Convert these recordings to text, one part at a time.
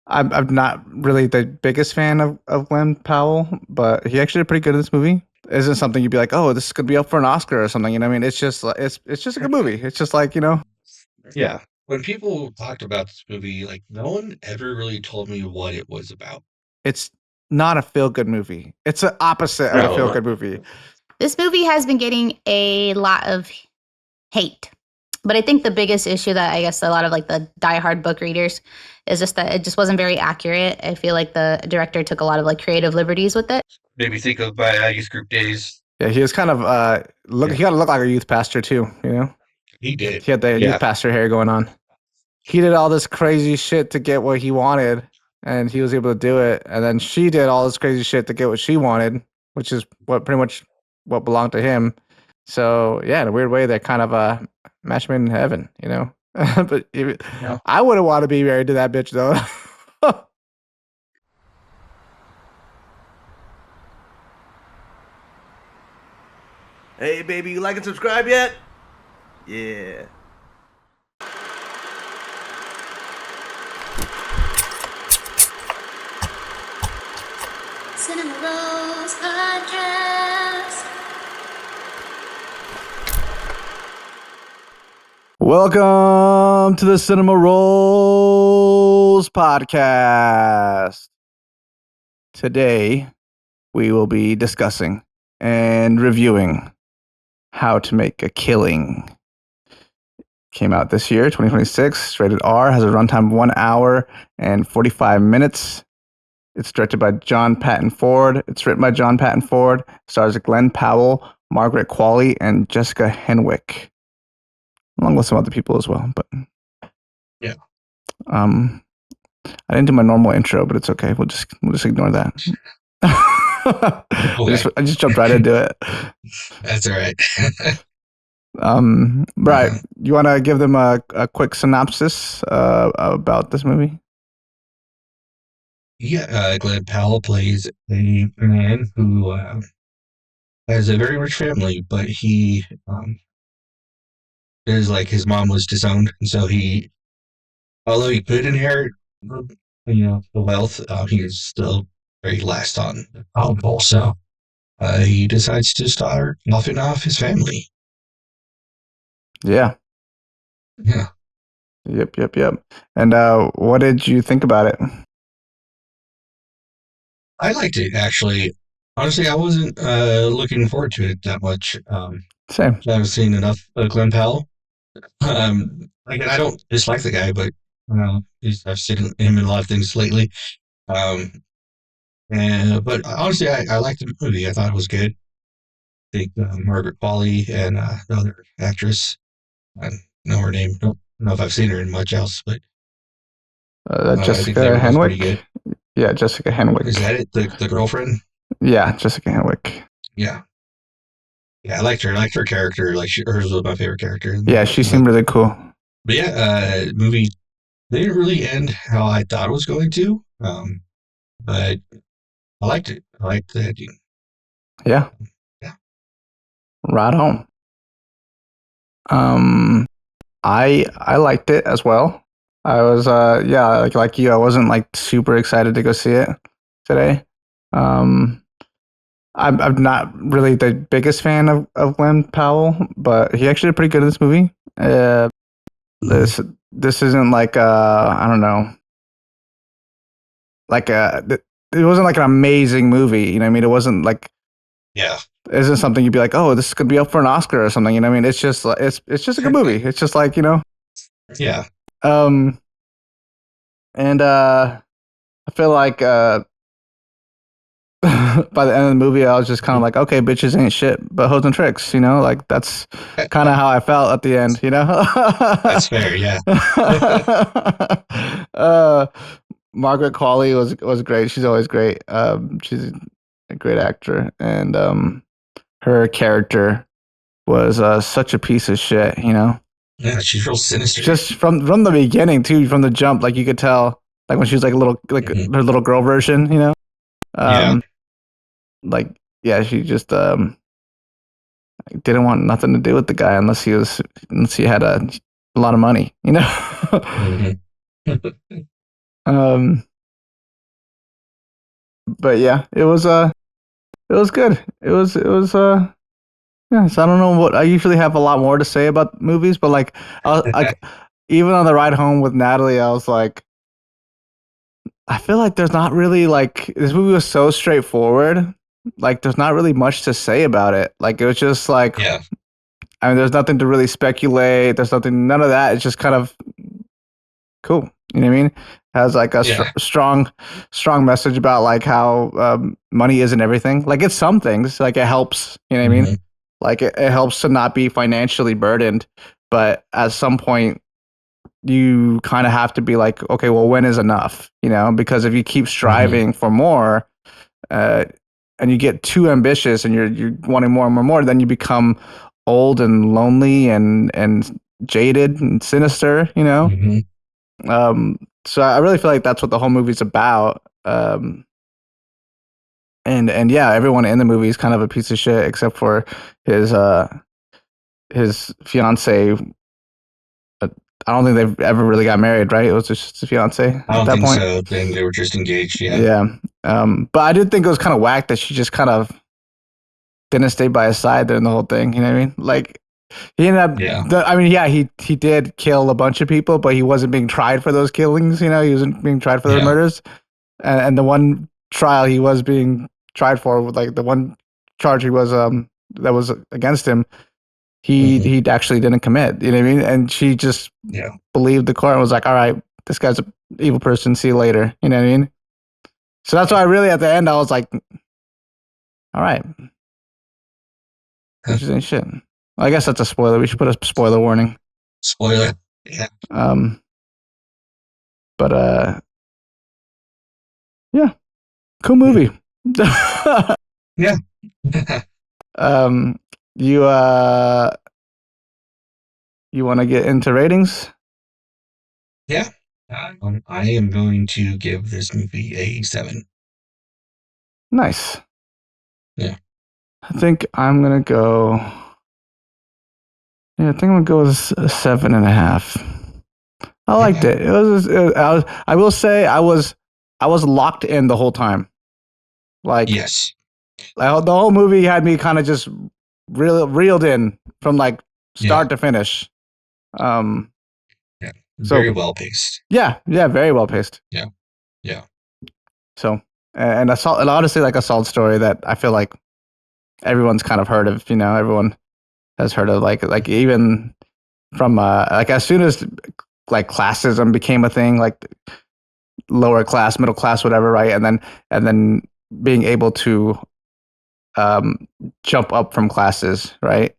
I'm not really the biggest fan of Glen Powell, but he actually did pretty good in this movie. It isn't something you'd be like, oh, this could be up for an Oscar or something. You know what I mean? It's just it's just a good movie. It's just like, Yeah. When people talked about this movie, like no one ever really told me what it was about. it's not a feel good movie. It's the opposite of a feel No. good movie. This movie has been getting a lot of hate. But I think the biggest issue that I guess a lot of like the diehard book readers is just that it just wasn't very accurate. I feel like the director took a lot of like creative liberties with it. Made me think of my youth group days. Yeah, he was kind of he got to look like a youth pastor too, you know? He did. He had the youth pastor hair going on. He did all this crazy shit to get what he wanted, and he was able to do it. And then she did all this crazy shit to get what she wanted, which is what pretty much what belonged to him. So yeah, in a weird way, they're kind of a match made in heaven, you know. But I wouldn't want to be married to that bitch though. Hey, baby, you like and subscribe yet? Yeah. Cinema Rolls Podcast. Welcome to the Cinema Rolls Podcast. Today, we will be discussing and reviewing How to Make a Killing. Came out this year, 2026, rated R, has a runtime of 1 hour and 45 minutes. It's directed by John Patton Ford. It's written by John Patton Ford. Stars Glen Powell, Margaret Qualley, and Jessica Henwick, along with some other people as well. But yeah, I didn't do my normal intro, but it's okay. We'll just ignore that. I just jumped right into it. That's all right. Right. You want to give them a quick synopsis about this movie? Yeah, Glen Powell plays a man who has a very rich family, but he is like his mom was disowned, and so although he could inherit, the wealth, he is still very last on the totem pole. So he decides to start offing off his family. Yeah. Yeah. Yep. And what did you think about it? I liked it, actually. Honestly, I wasn't looking forward to it that much. Same. I've seen enough of Glen Powell. I don't dislike the guy, but I've seen him in a lot of things lately. But honestly, I liked the movie. I thought it was good. I think Margaret Qualley and the other actress, I don't know her name. Don't know if I've seen her in much else, but I think they Jessica were both pretty Henwick. good. Yeah, Jessica Henwick. Is that it? The girlfriend? Yeah, Jessica Henwick. Yeah. Yeah, I liked her. I liked her character. Like hers was my favorite character. Yeah, she seemed really cool. But yeah, movie they didn't really end how I thought it was going to. But I liked it. I liked the ending. Yeah. Yeah. Right on. I liked it as well. I was like you, I wasn't like super excited to go see it today. I'm not really the biggest fan of Glen Powell, but he actually did pretty good in this movie. This isn't like I don't know, like it wasn't like an amazing movie, you know what I mean? It wasn't like it isn't something you'd be like, oh, this could be up for an Oscar or something, you know what I mean? It's just it's just a good movie. It's just like, Yeah. And I feel like by the end of the movie, I was just kind of like, okay, bitches ain't shit, but hoes and tricks, like that's kind of how I felt at the end, That's fair, yeah. Margaret Qualley was great. She's always great. She's a great actor, and her character was such a piece of shit, Yeah, she's real sinister. Just from the beginning too, from the jump, like you could tell, like when she was like a little, like her little girl version, Yeah. Like she just didn't want nothing to do with the guy unless he had a lot of money, but yeah, it was good. It was yeah. So I don't know what I usually have a lot more to say about movies, but like even on the ride home with Natalie, I was like, I feel like there's not really like this movie was so straightforward. Like there's not really much to say about it. Like it was just like Yeah. I mean, there's nothing to really speculate. There's none of that. It's just kind of cool. You know what I mean? Has like a Yeah. strong message about like how money isn't everything. Like it's some things. Like it helps. You know what I mean? Mhm. Like it helps to not be financially burdened. But at some point, you kind of have to be like, okay, well, when is enough? You know, because if you keep striving for more, uh, and you get too ambitious and you're wanting more and more and more, then you become old and lonely and jaded and sinister. You know. Mhm. So I really feel like that's what the whole movie's about. And yeah, everyone in the movie is kind of a piece of shit except for his fiance. I don't think they've ever really got married, right? It was just his fiance I at don't that think point. so. Then they were just engaged. Yeah. Yeah. But I did think it was kind of whack that she just kind of didn't stay by his side during the whole thing. You know what I mean? Like he ended up. Yeah. I mean, yeah, he did kill a bunch of people, but he wasn't being tried for those killings. You know, he wasn't being tried for those Yeah. murders. And the one trial he was being tried for, like the one charge he was that was against him, he actually didn't commit. You know what I mean? And she just Yeah. believed the court and was like, all right, this guy's an evil person. See you later. You know what I mean? So that's why really at the end I was like, all right, interesting shit. I guess that's a spoiler. We should put a spoiler warning. Spoiler. Yeah. But yeah, cool movie. Yeah. You you want to get into ratings? Yeah. I am going to give this movie a 7. Nice. Yeah. I think I'm gonna go. Yeah, I think I'm gonna go with a 7.5. I liked it. I will say I was locked in the whole time. Like Yes. the whole movie had me kind of just reeled in from like start to finish. Yeah. So Very well paced. yeah, very well paced. Yeah. Yeah. So and honestly like a solid story that I feel like everyone's kind of heard of. You know, everyone has heard of like even from like as soon as like classism became a thing, like lower class, middle class, whatever, right? And then being able to jump up from classes, right?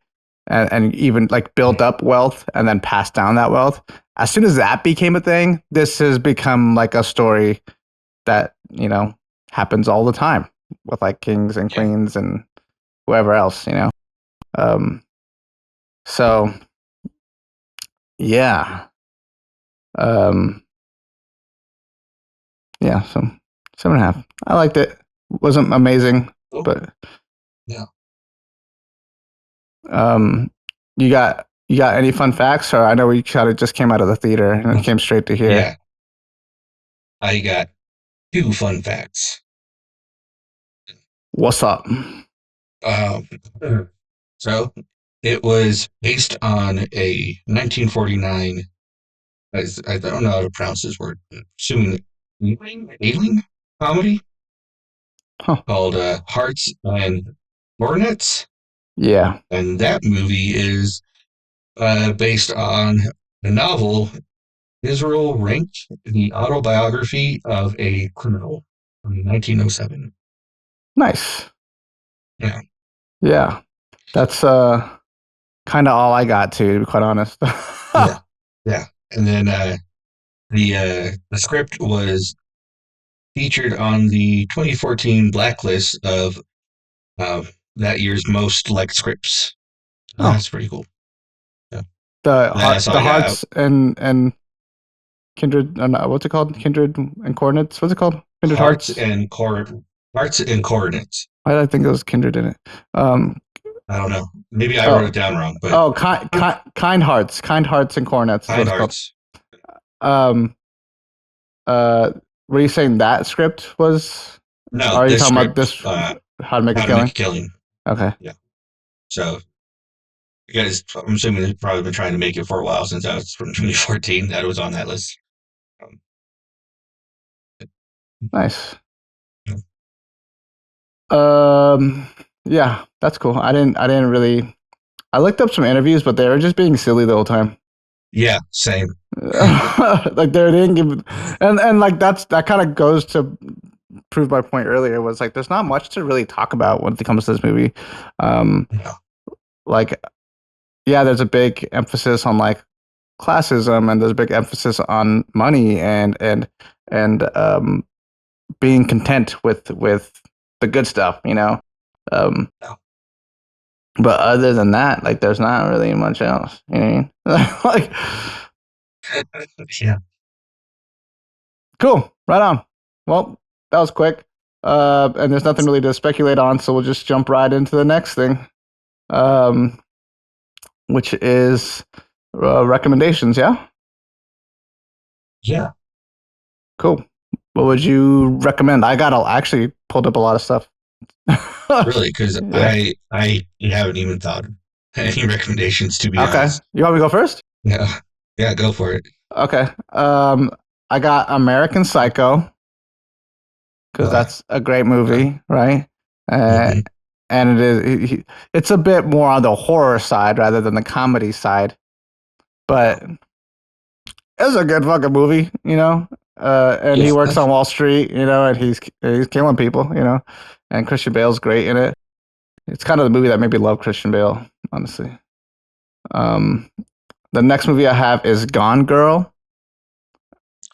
And even like build up wealth and then pass down that wealth. As soon as that became a thing, this has become like a story that, you know, happens all the time with like kings and queens and whoever else, you know. So yeah. Yeah, so 7.5. I liked it. Wasn't amazing, but yeah. You got any fun facts? Or I know we kind of just came out of the theater and came straight to here. Yeah. I got 2 fun facts. What's up? So it was based on a 1949. I don't know how to pronounce this word. Assuming ailing comedy called Hearts and Hornets. Yeah. And that movie is based on the novel Israel Ranked, the autobiography of a criminal from 1907. Nice. Yeah. Yeah. That's kind of all I got to be quite honest. Yeah. Yeah. And then the script was featured on the 2014 blacklist of that year's most liked scripts. That's pretty cool. Yeah. The Hearts and Kindred, what's it called? Kindred and Coordinates. What's it called? Kindred Hearts and Coordinates. Why did I think it was Kindred in it? I don't know. Maybe I wrote it down wrong. But Kind Hearts and Coordinates. Kind Hearts. Were you saying that script was No, Or are you this talking about script, this? How to Make a How to Make Killing? a Killing. Okay. So, you guys, I'm assuming they've probably been trying to make it for a while since that was from 2014 that it was on that list. Nice. Yeah. Yeah, that's cool. I didn't really. I looked up some interviews, but they were just being silly the whole time. Yeah, same. Like they didn't give, and like that kind of goes to prove my point earlier. Was like there's not much to really talk about when it comes to this movie. Yeah. Like, yeah, there's a big emphasis on like classism, and there's a big emphasis on money and being content with the good stuff, you know. No. But other than that, like, there's not really much else. You know what I mean? Like, Yeah. cool, right on. Well, that was quick, and there's nothing really to speculate on, so we'll just jump right into the next thing, which is recommendations. Yeah, Yeah. cool. What would you recommend? I actually pulled up a lot of stuff. Really, because Yeah. I haven't even thought of any recommendations, to be Okay, honest. you want me to go first? Yeah. Yeah, go for it. Okay. I got American Psycho because that's a great movie, right? Mhm. And it's a bit more on the horror side rather than the comedy side, but it's a good fucking movie, you know. And he Yeah. works on Wall Street, you know, and he's killing people, you know. And Christian Bale's great in it. It's kind of the movie that made me love Christian Bale, honestly. The next movie I have is Gone Girl.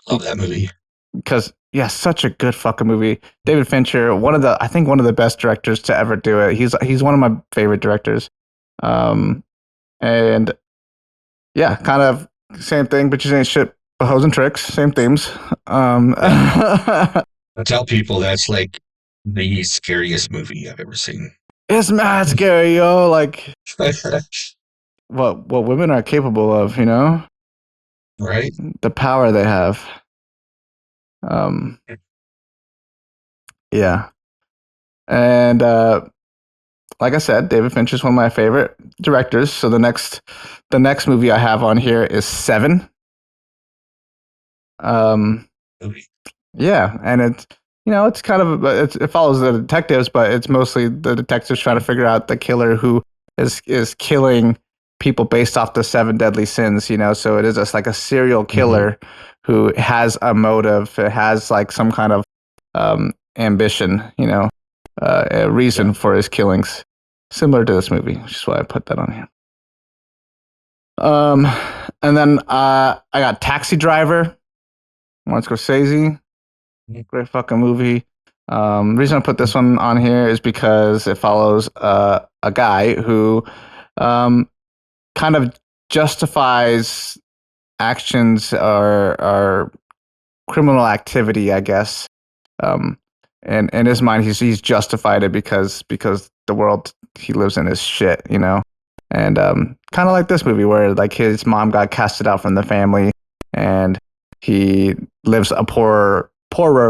Love that movie. Because yeah, such a good fucking movie. David Fincher, I think one of the best directors to ever do it. He's one of my favorite directors. And yeah, kind of same thing, but you ain't shit but hoes and tricks, same themes. I tell people that's like the scariest movie I've ever seen. It's mad scary, yo. Like what women are capable of, you know? Right? The power they have. Yeah. And like I said, David Fincher is one of my favorite directors. So the next movie I have on here is Seven. Movie. Yeah, and it's kind of it follows the detectives, but it's mostly the detectives trying to figure out the killer who is killing people based off the seven deadly sins. You know, so it is just like a serial killer who has a motive, has like some kind of ambition. You know, a reason for his killings, similar to this movie, which is why I put that on here. And then I got Taxi Driver, Martin Scorsese. Great fucking movie. The reason I put this one on here is because it follows a guy who kind of justifies actions or criminal activity, I guess. And in his mind, he's justified it because the world he lives in is shit, you know. And kind of like this movie where like his mom got casted out from the family, and he lives a poorer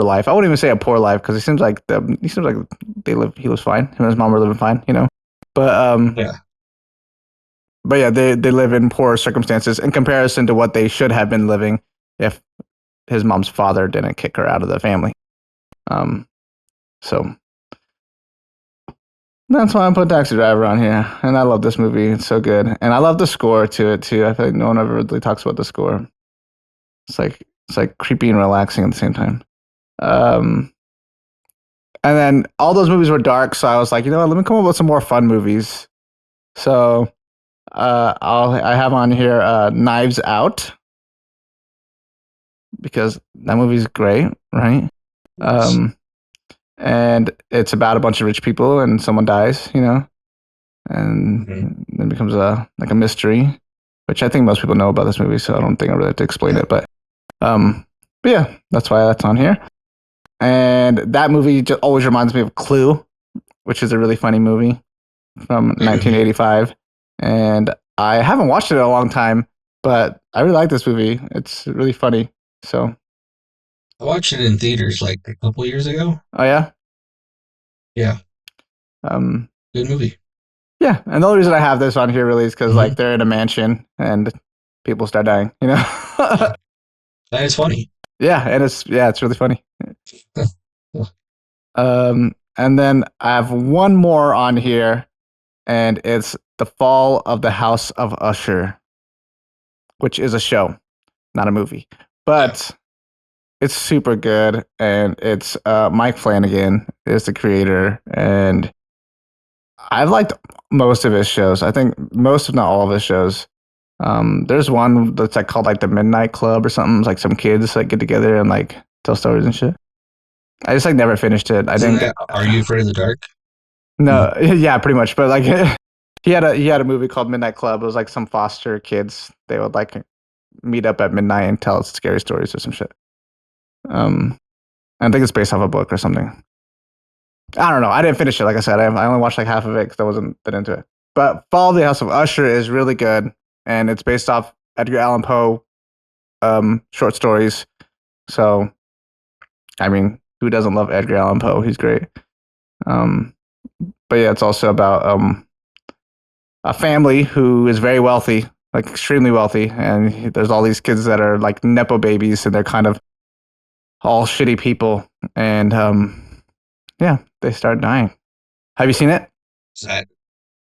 life. I wouldn't even say a poor life because he seems like he lives fine. Him and his mom were living fine, you know. But Yeah. but yeah, they live in poor circumstances in comparison to what they should have been living if his mom's father didn't kick her out of the family. So that's why I put Taxi Driver on here, and I love this movie. It's so good, and I love the score to it too. I feel like no one ever really talks about the score. It's like creepy and relaxing at the same time. And then all those movies were dark, so I was like, you know what? Let me come up with some more fun movies. So I have on here Knives Out because that movie's great, right? And it's about a bunch of rich people and someone dies, you know, and then it becomes a mystery, which I think most people know about this movie, so I don't think I really have to explain it. But yeah, that's why that's on here. And that movie just always reminds me of Clue, which is a really funny movie from 1985. And I haven't watched it in a long time, but I really like this movie. It's really funny. So I watched it in theaters like a couple years ago. oh yeah, Yeah, Um, good movie. yeah, and the only reason I have this on here really is because like Mhm. they're in a mansion and people start dying. You know. And it's funny. Yeah, and it's really funny. And then I have one more on here, and it's The Fall of the House of Usher, which is a show, not a movie. But it's super good, and it's Mike Flanagan is the creator, and I've liked most of his shows. I think most, if not all, of his shows. There's one that's like called like the Midnight Club or something. It's like some kids like get together and like tell stories and shit. I just like never finished it. I Isn't didn't that get. Are You Afraid of the Dark? No, yeah, pretty much. But like, he had a movie called Midnight Club. It was like some foster kids. They would like meet up at midnight and tell scary stories or some shit. Um, I think it's based off a book or something. I don't know. I didn't finish it. Like I said, I only watched like half of it because I wasn't that into it. But Fall of the House of Usher is really good, and it's based off Edgar Allan Poe short stories. So, I mean, who doesn't love Edgar Allan Poe? He's great. But yeah, it's also about a family who is very wealthy, like extremely wealthy, and there's all these kids that are like nepo babies, and they're kind of all shitty people, and yeah, they start dying. Have you seen it, Is that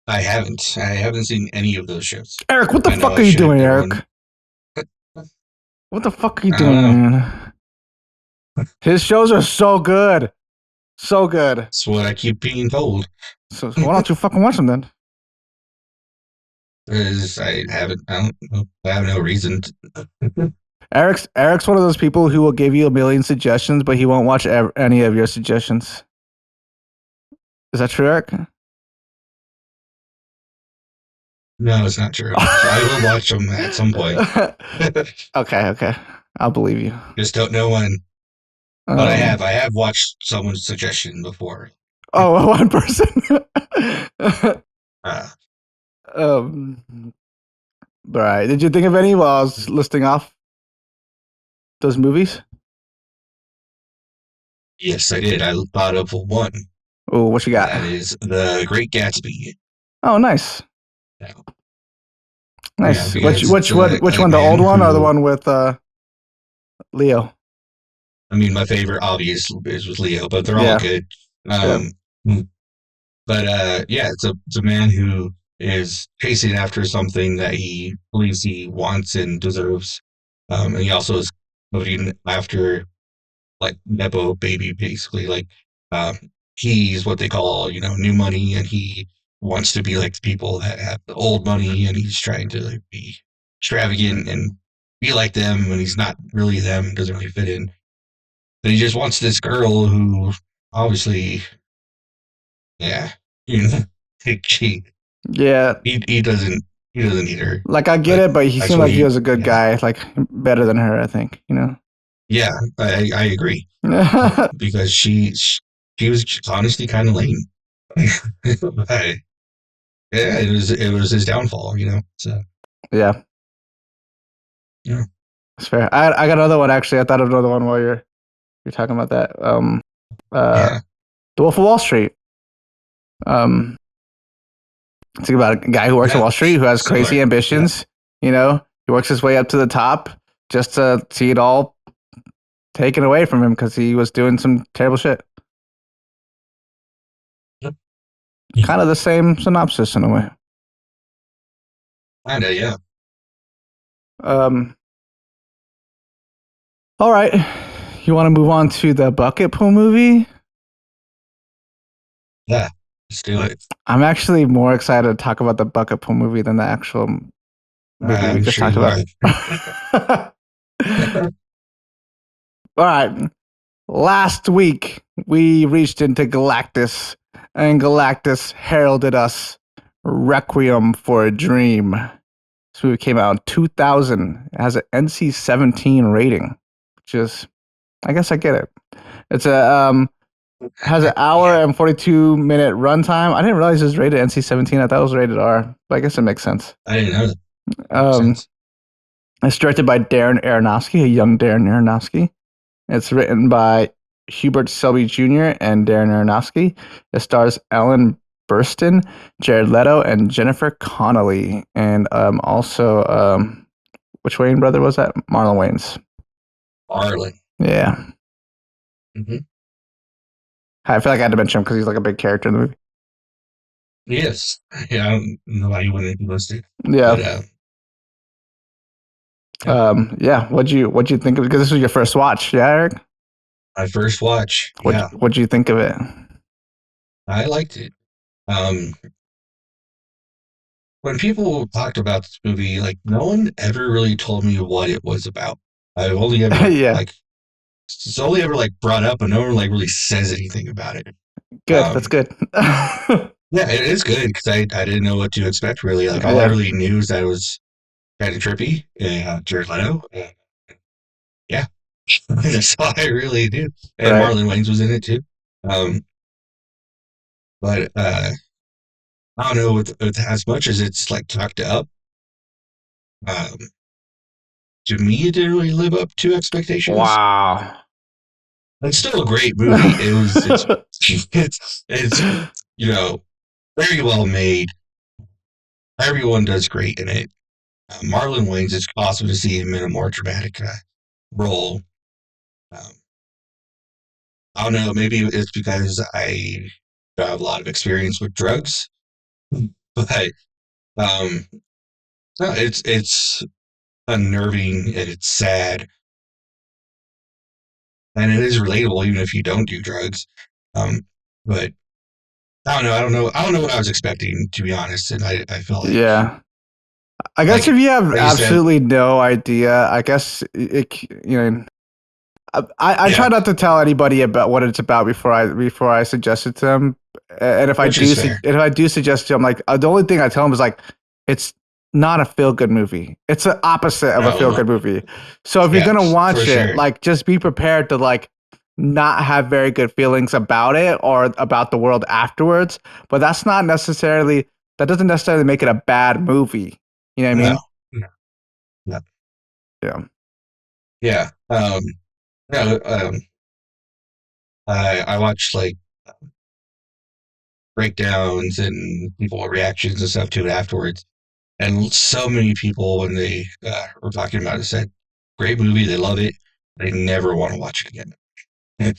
I haven't. I haven't seen any of those shows. Eric? What the I know fuck I are you should. doing, Eric? Everyone, What the fuck are you I don't doing, know. man? His shows are so good, so good. That's what I keep being told. So why don't you fucking watch them then? Because I haven't. I don't know. I have no reason. Eric's one of those people who will give you a million suggestions, but he won't watch any of your suggestions. Is that true, Eric? No, it's not true. I will watch them at some point. Okay. I'll believe you. Just don't know when. But I Um, have watched someone's suggestion before. Oh, one person. Uh, um, all right. Did you think of any while I was listing off those movies? yes, I did. I thought of one. Oh, what you got? That is The Great Gatsby. Oh, nice. Yeah, Nice. because Which it's one? Which a one? The old man one or the who, one with Leo? I mean, my favorite obvious is with Leo, but they're all Yeah. good. Yeah. But yeah, it's a man who is chasing after something that he believes he wants and deserves. And he also is looking after like nepo baby, basically. Like um, he's what they call new money, and he wants to be like the people that have the old money, and he's trying to like be extravagant and be like them, and he's not really them, doesn't really fit in. But he just wants this girl who obviously, yeah, you know, she Yeah. he doesn't need her. Like I get But it, but he that's seemed what like he was a good yeah. guy, like better than her, I think. Yeah, I agree. Because she was honestly kind of lame. But, yeah, it was his downfall, So Yeah, yeah, that's fair. I got another one actually. I thought of another one while you're talking about that. yeah. The Wolf of Wall Street. It's about a guy who works on Yeah, Wall Street who has similar. crazy ambitions. He works his way up to the top just to see it all taken away from him because he was doing some terrible shit. Yep. Kind of the same synopsis in a way. Kinda, yeah. All right. You want to move on to the bucket pool movie? Yeah, let's do it. I'm actually more excited to talk about the bucket pool movie than the actual movie we I'm just sure talked you about. are. All right. Last week, we reached into Galactus, and Galactus heralded us Requiem for a Dream. This movie came out in 2000. It has an NC-17 rating, which is, I guess I get it. It's has an hour and 42-minute runtime. I didn't realize it was rated NC-17. I thought it was rated R, but I guess it makes sense. I didn't know that. Makes sense. It's directed by Darren Aronofsky, a young Darren Aronofsky. It's written by Hubert Selby Jr. and Darren Aronofsky. It stars Ellen Burstyn, Jared Leto, and Jennifer Connely. And also, which Wayne brother was that? Marlon Wayans. Marlon. Yeah. Mm-hmm. I feel like I had to mention him because he's like a big character in the movie. Yes. Yeah, I don't know why you wouldn't be listed. Yeah. But, yeah. What'd you think of it? Because this was your first watch, yeah, Eric? my first watch. What'd you think of it? I liked it. When people talked about this movie, like no one ever really told me what it was about. I've only ever it's only ever like brought up, but no one like really says anything about it. Good, that's good. Yeah, it is good because I didn't know what to expect really. Like all I really knew is that it was kind of trippy and Jared Leto. Yeah, that's all I really knew. And Marlon Wayans was in it too. But I don't know with as much as it's like tucked up. To me, it didn't really live up to expectations. Wow. It's still a great movie. It's very well made. Everyone does great in it. Marlon Wayans, it's awesome to see him in a more dramatic role. I don't know, maybe it's because I have a lot of experience with drugs, but no, it's unnerving and it's sad, and it is relatable even if you don't do drugs. But I don't know what I was expecting, to be honest, and I feel like I guess if you have absolutely no idea, I guess I try not to tell anybody about what it's about before I suggest it to them, and if I do suggest it to them, like the only thing I tell them is like it's not a feel-good movie. It's the opposite of a feel-good movie. So if you're gonna watch it, like just be prepared to like not have very good feelings about it or about the world afterwards. But that doesn't necessarily make it a bad movie. You know what I mean? Yeah. I watched like breakdowns and people reactions and stuff to it afterwards, and so many people when they were talking about it said, "Great movie, they love it, they never want to watch it again." And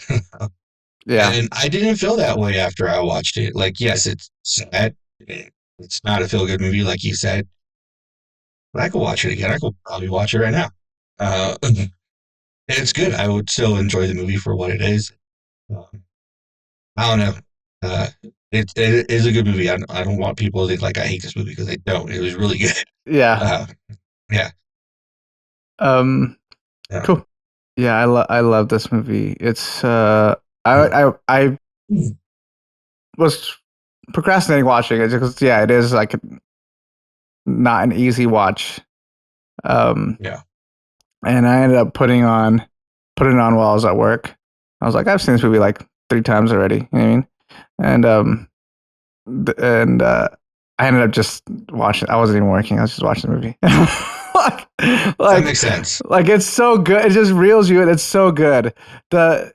I didn't feel that way after I watched it. Like, yes, it's sad. It's not a feel-good movie, like you said. But I could watch it again. I could probably watch it right now. It's good. I would still enjoy the movie for what it is. I don't know. It is a good movie. I don't want people to think like I hate this movie because I don't. It was really good. Yeah. Cool. Yeah, I love this movie. It's I was procrastinating watching it because it is like not an easy watch. And I ended up putting it on while I was at work. I was like, I've seen this movie like 3 times already. You know what I mean? And I ended up just watching. I wasn't even working. I was just watching the movie. like that makes sense. Like it's so good. It just reels you in. It's so good. Darren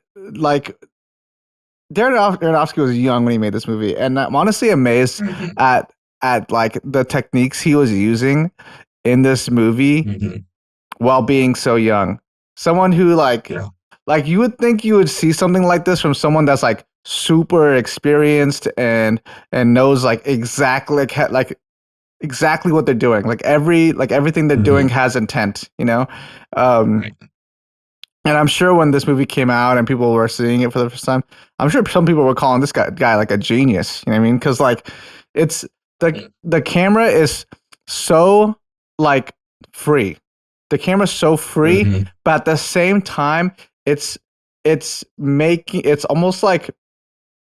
Aronofsky was young when he made this movie, and I'm honestly amazed at like the techniques he was using in this movie while being so young. Someone who like you would think you would see something like this from someone that's like super experienced and knows like exactly exactly what they're doing. Like everything they're doing has intent, you know? And I'm sure when this movie came out and people were seeing it for the first time, I'm sure some people were calling this guy like a genius. You know what I mean? Because like it's the camera is so like free. The camera's so free, but at the same time, it's almost like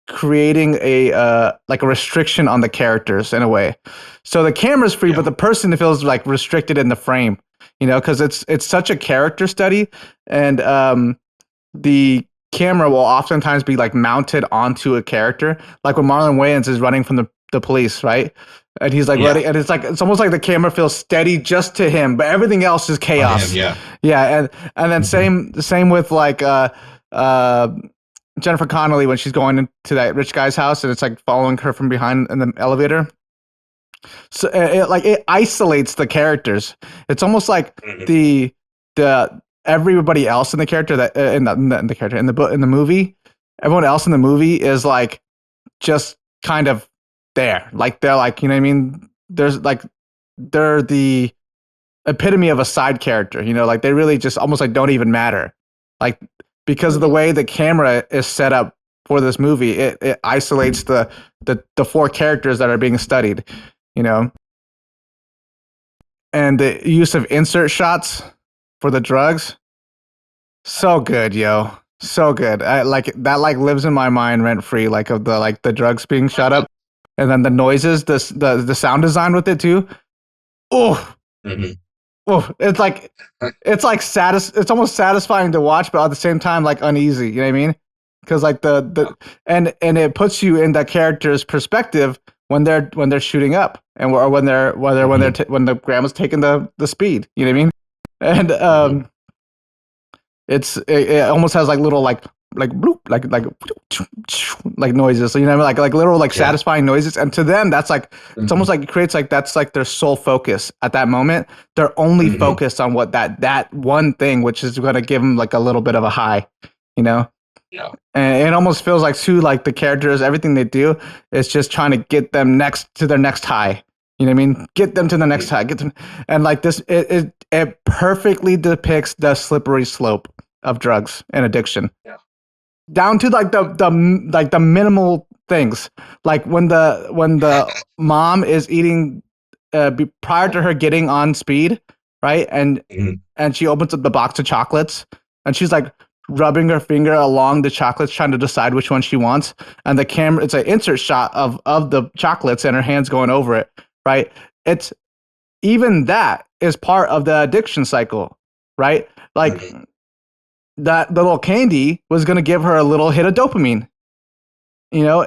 creating a like a restriction on the characters in a way. So the camera's free, but the person feels like restricted in the frame. You know, because it's such a character study, and the camera will oftentimes be like mounted onto a character, like when Marlon Wayans is running from the police, right? And he's like running, and it's almost like the camera feels steady just to him, but everything else is chaos. And then same with like Jennifer Connelly when she's going into that rich guy's house and it's like following her from behind in the elevator. So it isolates the characters. It's almost like the everybody else in the character that in the character in the book in the movie, everyone else in the movie is like just kind of there. Like they're like, you know what I mean? There's like they're the epitome of a side character, you know, like they really just almost like don't even matter. Like because of the way the camera is set up for this movie, it isolates the four characters that are being studied, you know. And the use of insert shots for the drugs, so good, yo. So good. I like that like lives in my mind rent free, like of the drugs being shot up. And then the noises, the sound design with it too. Oh, oh, it's like it's almost satisfying to watch, but at the same time, like uneasy. You know what I mean? Because like and it puts you in that character's perspective when they're shooting up and or when when the grandma's taking the speed. You know what I mean? And it almost has like little like bloop, like noises, so, you know, like literal like satisfying noises, and to them that's like it's almost like it creates like that's like their sole focus at that moment. They're only focused on what that one thing, which is going to give them like a little bit of a high, you know. Yeah. And it almost feels like too like the characters, everything they do is just trying to get them next to their next high. You know what I mean? Get them to the next high. Get them, and like this, it perfectly depicts the slippery slope of drugs and addiction. Yeah. Down to like the minimal things, like when the mom is eating prior to her getting on speed, right? And she opens up the box of chocolates, and she's like rubbing her finger along the chocolates, trying to decide which one she wants. And the camera, it's an insert shot of the chocolates, and her hands going over it, right? It's even that is part of the addiction cycle, right? Like. That the little candy was going to give her a little hit of dopamine, you know,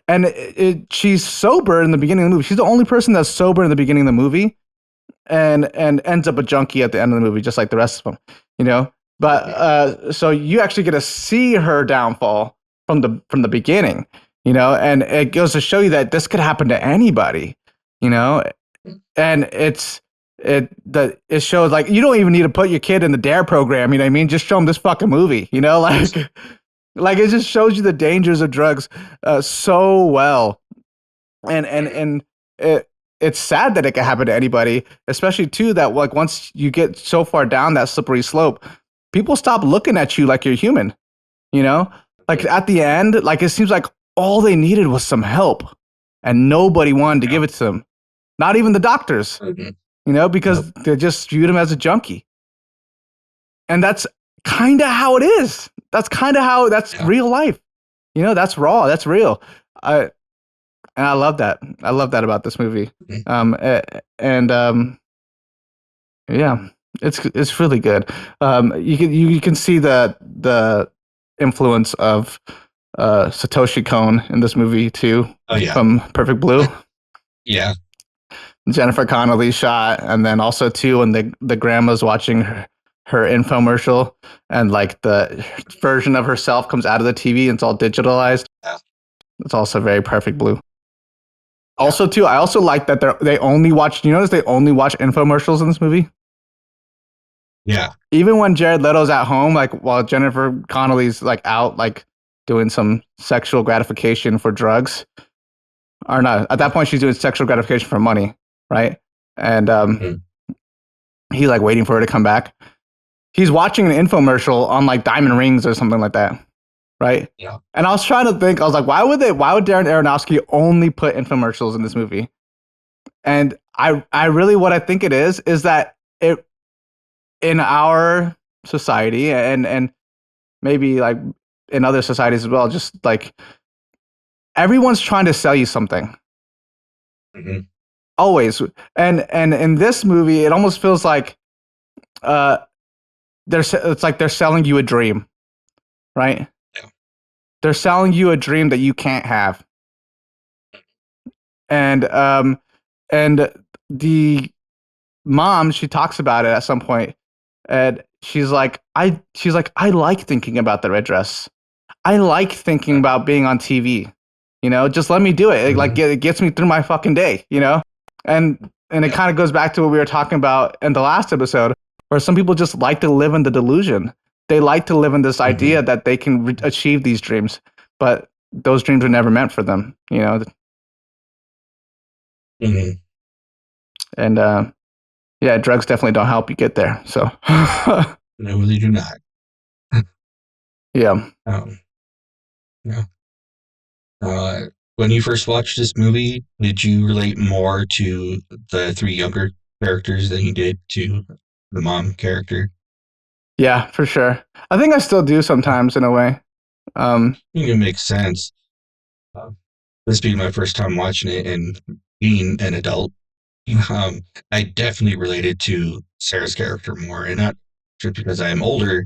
and she's sober in the beginning of the movie. She's the only person that's sober in the beginning of the movie, and ends up a junkie at the end of the movie, just like the rest of them, you know. But so you actually get to see her downfall from the beginning, you know, and it goes to show you that this could happen to anybody, you know, and it shows like you don't even need to put your kid in the DARE program, you know what I mean? Just show them this fucking movie, you know, like it just shows you the dangers of drugs so well, and it's sad that it can happen to anybody, especially too that like once you get so far down that slippery slope, people stop looking at you like you're human, you know, like at the end, like it seems like all they needed was some help, and nobody wanted to give it to them, not even the doctors. You know, because they just viewed him as a junkie. And that's kind of how it is. That's kind of how that's real life. You know, that's raw. That's real. And I love that. I love that about this movie. Yeah, it's really good. You can see the influence of Satoshi Kon in this movie too. Oh yeah. From Perfect Blue. Yeah. Jennifer Connelly shot, and then also too when the grandma's watching her infomercial, and like the version of herself comes out of the TV and it's all digitalized. Yeah. It's also very Perfect Blue. Also too, I also like that they only watch. You notice they only watch infomercials in this movie. Yeah. Even when Jared Leto's at home, like while Jennifer Connelly's like out, like doing some sexual gratification for drugs, or not. At that point, she's doing sexual gratification for money. Right. And he's like waiting for her to come back. He's watching an infomercial on like diamond rings or something like that. Right. Yeah. And I was trying to think, I was like, why would Darren Aronofsky only put infomercials in this movie? And I really, what I think it is that it, in our society and maybe like in other societies as well, just like everyone's trying to sell you something. Always. And in this movie, it almost feels like it's like they're selling you a dream, right? Yeah. They're selling you a dream that you can't have. And the mom, she talks about it at some point, and she's like, I like thinking about the red dress. I like thinking about being on TV. Just let me do it. It gets me through my fucking day. And it kind of goes back to what we were talking about in the last episode, where some people just like to live in the delusion. They like to live in this idea that they can achieve these dreams, but those dreams were never meant for them. Mm-hmm. And yeah, drugs definitely don't help you get there. So No, they do not. yeah. Yeah. When you first watched this movie, did you relate more to the three younger characters than you did to the mom character? Yeah, for sure. I think I still do sometimes in a way. I think it makes sense. This being my first time watching it and being an adult, I definitely related to Sarah's character more, and not just because I am older,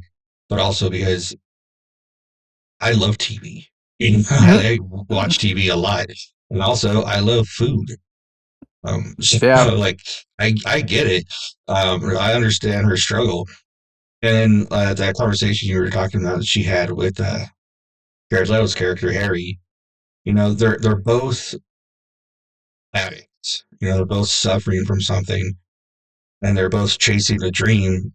but also because I love TV. I watch TV a lot, and also I love food. Yeah. Like I get it. I understand her struggle, and that conversation you were talking about that she had with Jared Leto's character Harry. They're both addicts. They're both suffering from something, and they're both chasing a dream.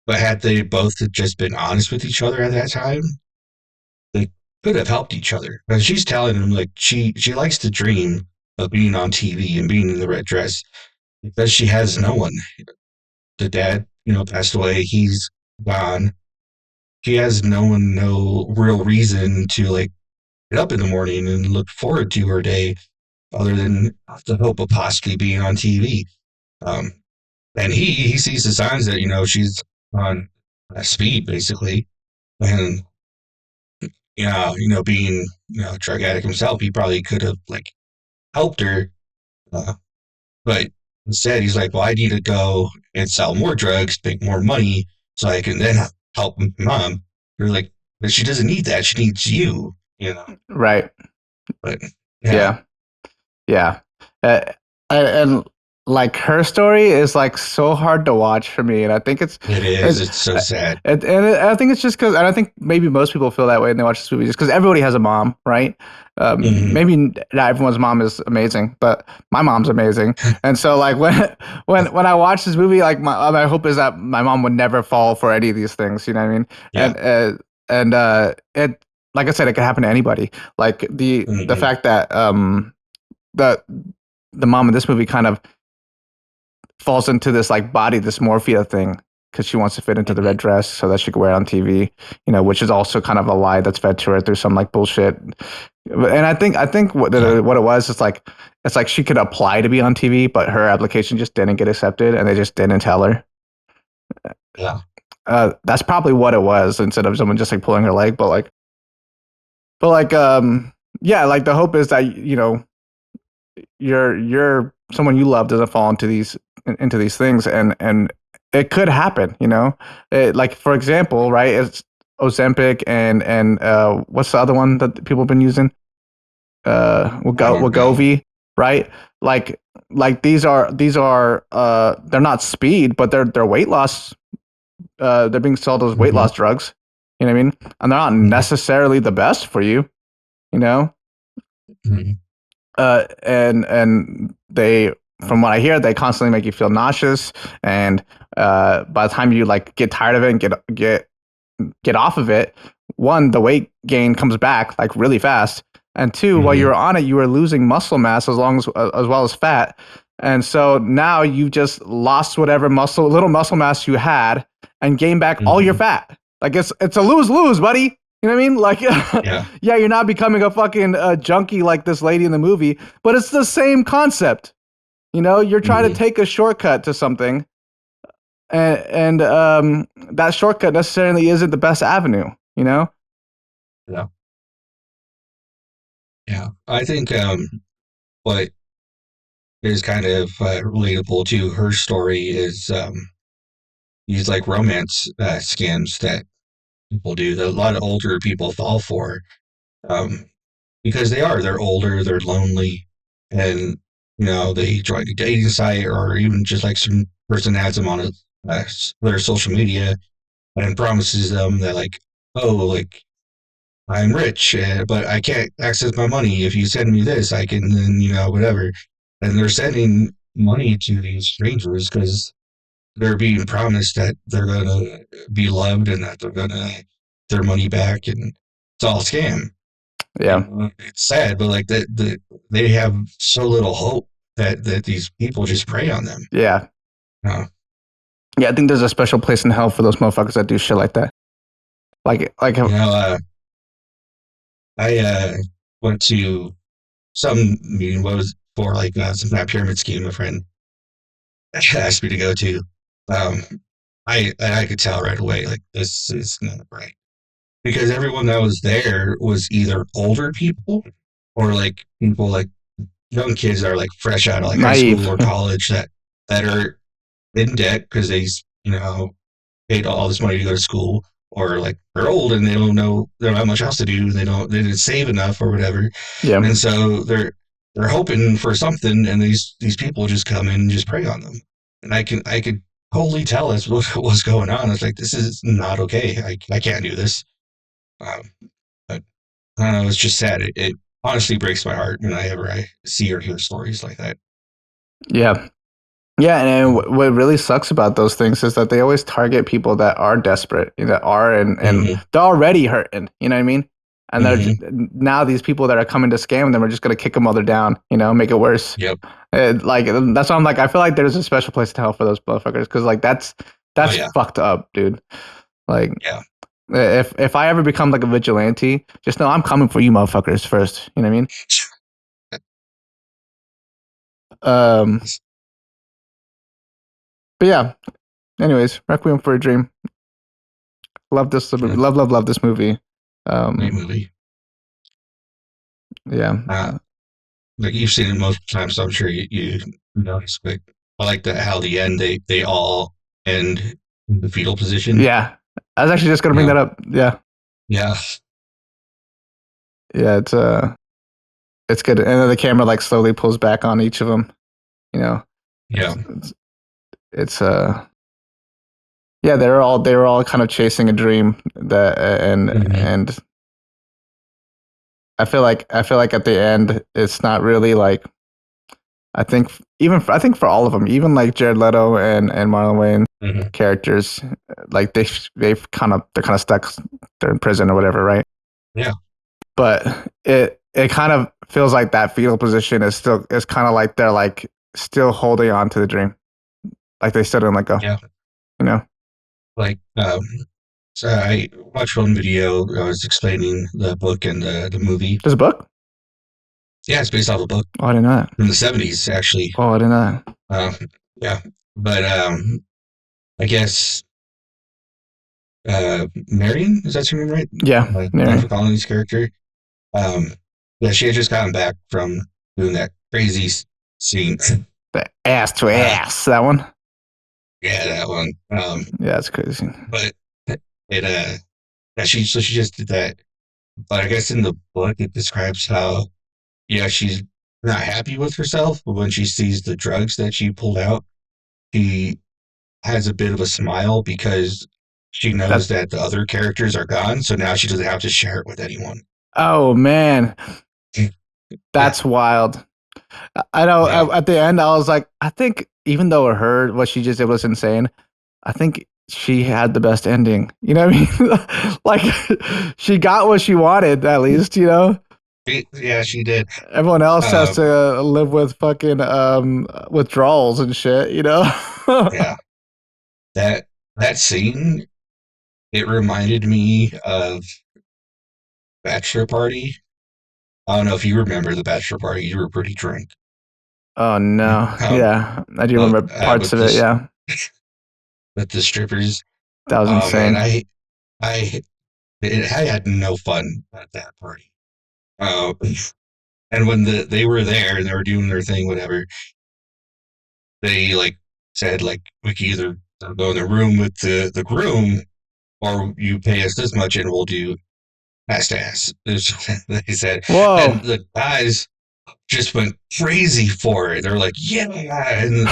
But had they both just been honest with each other at that time, they could have helped each other. And she's telling him like she likes to dream of being on TV and being in the red dress because she has no one. The dad, passed away. He's gone. She has no one, no real reason to like get up in the morning and look forward to her day other than the hope of possibly being on TV. And he sees the signs that she's on speed basically, and being a drug addict himself, he probably could have like helped her, but instead he's like, well, I need to go and sell more drugs, make more money, so I can then help mom. You're like, but she doesn't need that. She needs you. Right. But Yeah. And like her story is like so hard to watch for me, and I think it's so sad. I think it's just because, and I think maybe most people feel that way when they watch this movie, just because everybody has a mom, right? Maybe not everyone's mom is amazing, but my mom's amazing, and so like when I watch this movie, like my hope is that my mom would never fall for any of these things. You know what I mean? Yeah. And it, like I said, it could happen to anybody. Like the fact that the mom in this movie kind of falls into this like body dysmorphia thing because she wants to fit into the red dress so that she can wear it on TV, which is also kind of a lie that's fed to her through some like bullshit. And I think what it was, it's like she could apply to be on TV, but her application just didn't get accepted, and they just didn't tell her. Yeah. That's probably what it was, instead of someone just like pulling her leg, yeah, like the hope is that you're someone you love doesn't fall into these things, and it could happen, like for example, right, it's Ozempic and what's the other one that people have been using, Wegovy, right? Like these are they're not speed, but they're weight loss. They're being sold as weight loss drugs. You know what I mean? And they're not necessarily the best for you. And they, from what I hear, they constantly make you feel nauseous, and by the time you like get tired of it and get off of it, one, the weight gain comes back like really fast, and two, while you were on it, you were losing muscle mass as well as fat, and so now you just lost whatever little muscle mass you had and gained back all your fat. Like it's a lose-lose, buddy. You know what I mean? Like, yeah, you're not becoming a fucking junkie like this lady in the movie, but it's the same concept. You're trying to take a shortcut to something, and that shortcut necessarily isn't the best avenue. Yeah. Yeah, I think what is kind of relatable to her story is these like romance scams that people do, that a lot of older people fall for, because they're older, they're lonely, and they join a dating site, or even just like some person has them on their social media and promises them that like, oh, like I'm rich, but I can't access my money. If you send me this, I can then, whatever. And they're sending money to these strangers because they're being promised that they're going to be loved and that they're going to their money back. And it's all a scam. Yeah. It's sad, but like they have so little hope that these people just prey on them. Yeah. Uh, Yeah, I think there's a special place in hell for those motherfuckers that do shit like that. I went to some meeting, what was for like some kind of pyramid scheme a friend asked me to go to. I could tell right away, like, this is not right. Because everyone that was there was either older people or like people like young kids that are like fresh out of like high Naive. school or college that are in debt because they, paid all this money to go to school, or like they're old and they don't have much else to do. They didn't save enough or whatever. Yeah. And so they're hoping for something, and these people just come in and just prey on them. And I could totally tell us what was going on. I was like, this is not okay. I can't do this. But I don't know. It's just sad. It honestly breaks my heart whenever I see or hear stories like that. Yeah. Yeah, and what really sucks about those things is that they always target people that are desperate, that are and they're already hurting. You know what I mean? And they're now these people that are coming to scam them are just gonna kick them while they're down. Make it worse. Yep. Like that's why I'm like, I feel like there's a special place to hell for those motherfuckers because like that's fucked up, dude. Like, yeah. If I ever become like a vigilante, just know I'm coming for you, motherfuckers first. You know what I mean? But yeah. Anyways, Requiem for a Dream. Love this movie. Love this movie. Great movie. Yeah. Like you've seen it most times, so I'm sure you notice. But I like how the end they all end in the fetal position. Yeah, I was actually just gonna bring that up. Yeah. Yeah. Yeah, it's good, and then the camera like slowly pulls back on each of them. Yeah. It's yeah, they were all kind of chasing a dream that and I feel like at the end it's not really like I think for all of them, even like Jared Leto and Marlon Wayans characters, like they're kind of stuck, they're in prison or whatever, right? Yeah. But it kind of feels like that fetal position is kind of like they're like still holding on to the dream, like they still didn't let go. Yeah. Like so I watched one video. I was explaining the book and the movie. There's a book? Yeah, it's based off a book. Oh, I didn't know that. From the 70s, actually. Oh, I didn't know that. Yeah. But I guess Marion, is that her name right? Yeah. Margaret Qualley's character. Yeah, she had just gotten back from doing that crazy scene. The ass to ass, that one? Yeah, that one. Yeah, it's crazy. But she just did that. But I guess in the book it describes how she's not happy with herself, but when she sees the drugs that she pulled out, she has a bit of a smile because she knows that the other characters are gone, so now she doesn't have to share it with anyone. Oh man. That's wild. I know. At the end, I was like, I think even though what she just did was insane, I think she had the best ending. You know what I mean? Like, she got what she wanted, at least. Yeah, she did. Everyone else has to live with fucking withdrawals and shit. Yeah. That scene, it reminded me of Bachelor Party. I don't know if you remember the Bachelor Party. You were pretty drunk. Oh no! Yeah, I do remember parts of it. Yeah, with the strippers. That was insane. Man, I had no fun at that party. And when they were there and they were doing their thing, whatever, they like said like we can either go in the room with the groom, or you pay us this much and we'll do ass to ass. They said. Whoa! And the guys just went crazy for it. They're like, yeah, and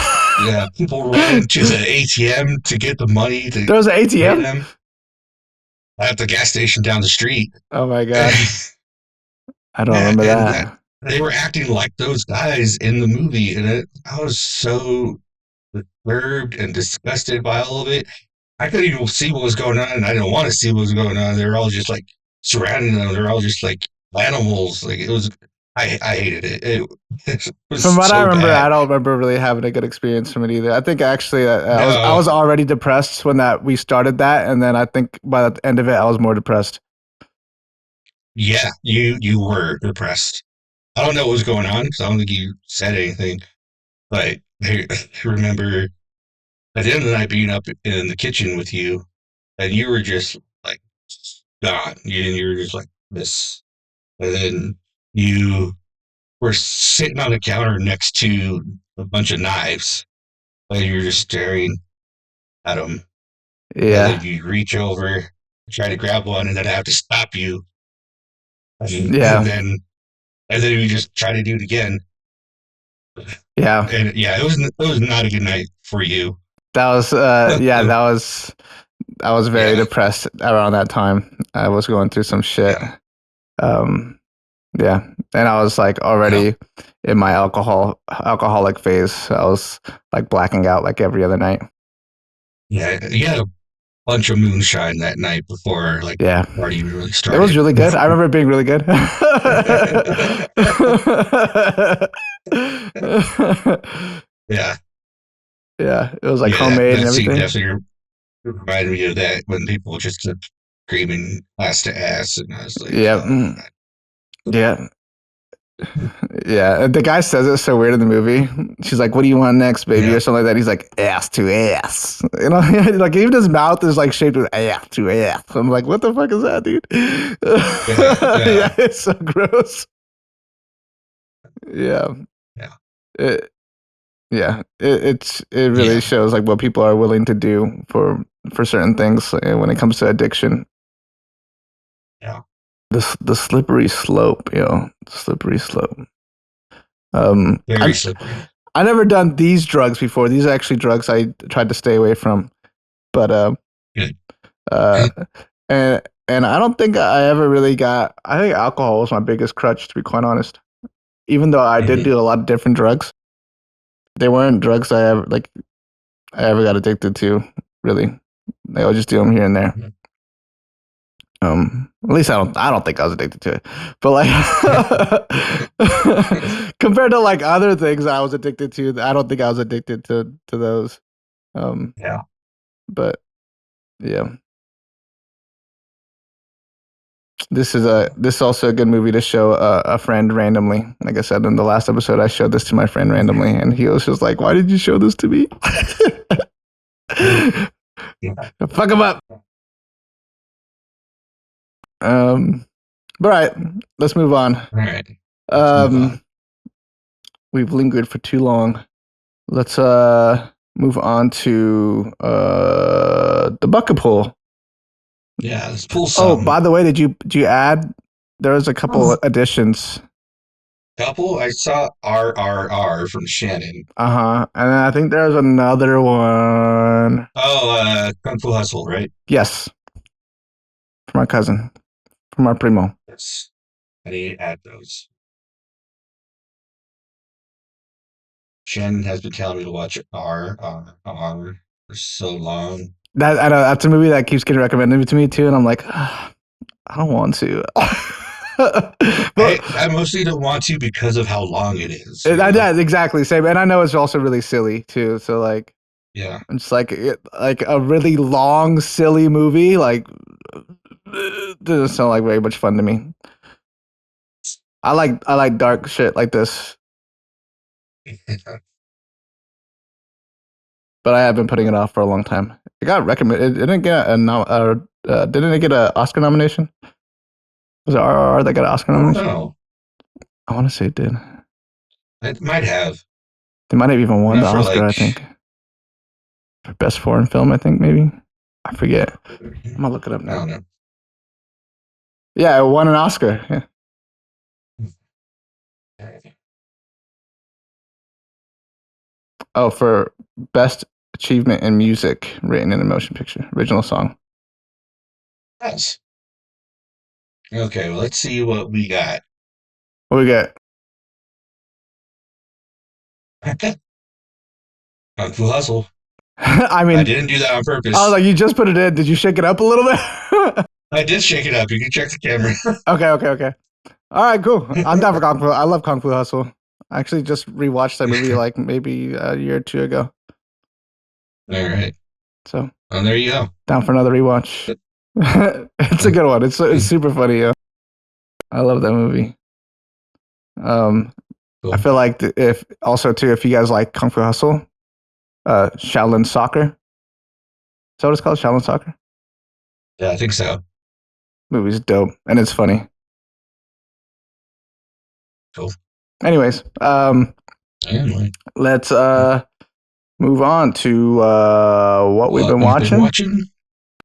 people ran to the ATM to get the money. There was an ATM. at the gas station down the street. Oh my god, I don't Yeah, remember and that. they were acting like those guys in the movie, and I was so disturbed and disgusted by all of it. I couldn't even see what was going on, and I didn't want to see what was going on. They were all just like surrounding them. They're all just like animals. Like it was, I hated it. It From was what I so remember, I bad. don't remember really having a good experience from it either. I think actually I No, was already depressed when that we started that, and then I think by the end of it, I was more depressed. yeah, you were depressed. I don't know what was going on because I don't think you said anything. But I remember at the end of the night being up in the kitchen with you, and you were just like gone. You were just like this, and then you were sitting on the counter next to a bunch of knives, and you were just staring at them. And then Yeah, you reach over, try to grab one, and then I have to stop you, and, and yeah, then and then you just try to do it again. yeah. And yeah, it was not a good night for you. That was yeah, that was I was very Yeah, depressed around that time. I was going through some shit. yeah, Um, yeah, and I was like yeah, already in my alcoholic phase. I was like blacking out like every other night. yeah. You had a bunch of moonshine that night before like Yeah, the party really it was started. really good. I remember it being really good. Yeah, Yeah, it was like yeah. That homemade and that scene everything. definitely reminded me of that when people just kept screaming ass to ass, and I was like, Yeah, oh my yeah, yeah. And the guy says it so weird in the movie. She's like, "What do you want next, baby?" yeah, or something like that. He's like, "Ass to ass." You know, like even his mouth is like shaped with ass to ass. I'm like, what the fuck is that, dude? yeah, yeah, Yeah, it's so gross. Yeah, yeah, it, it really yeah, shows like what people are willing to do for certain things when it comes to addiction. yeah. The slippery slope, slippery slope. Very I've slippery. I never done these drugs before. These are actually drugs I tried to stay away from. But Good. uh, and I don't think I ever really got. I think alcohol was my biggest crutch, to be quite honest. Even though I did Mhm. do a lot of different drugs, they weren't drugs I ever got addicted to. Really, I would just do them here and there. Mhm. At least I don't think I was addicted to it. But like compared to like other things I was addicted to, I don't think I was addicted to those. Um, Yeah. but yeah, this is also a good movie to show a friend randomly. Like I said in the last episode, I showed this to my friend randomly, and he was just like, "Why did you show this to me?" Yeah. Fuck him up. Um, but all right, let's move on. All right. Let's move on. We've lingered for too long. Let's move on to the bucket pool. Yeah, let's pull Oh, some by the way, did you add? There was a couple additions. couple. I saw RRR from Shannon. And then I think there's another one. Oh, Kung Fu Hustle, right? Yes, from our cousin, from our primo. Yes. I need to add those. Shannon has been telling me to watch RRR for so long. That I know that's a movie that keeps getting recommended to me too, and I'm like, I don't want to. I, But I mostly don't want to because of how long it is, you know? yeah, exactly same, and I know it's also really silly too. So like, Yeah. it's like a really long, silly movie. Like, doesn't sound like very much fun to me. I like dark shit like this, but I have been putting it off for a long time. It got recommended. It didn't get didn't it get an Oscar nomination? Was it RRR that got an Oscar I don't nomination? know. I want to say it did. It might have. They might have even won the Not for Oscar. like. I think for best foreign film. I think maybe. I forget. I'm gonna look it up I now. don't know. Yeah, it won an Oscar. Yeah. Oh, for best achievement in music written in a motion picture, original song. Nice. Okay, well, let's see what we got. What we got? Kung Fu Hustle. I I mean, didn't do that on purpose. I was like, you just put it in. Did you shake it up a little bit? I did shake it up. You can check the camera. Okay. All right, cool. I'm down for Kung Fu. I love Kung Fu Hustle. I actually just rewatched that movie like maybe a year or two ago. All right. So There you go. down for another rewatch. It's a good one. It's super funny. Yeah. I love that movie. Cool. I feel like if you guys like Kung Fu Hustle, Shaolin Soccer. Is that what it's called? Shaolin Soccer? Yeah, I think so. Movie's dope and it's funny. Cool. Anyways, Anyway, let's move on to what we've been watching.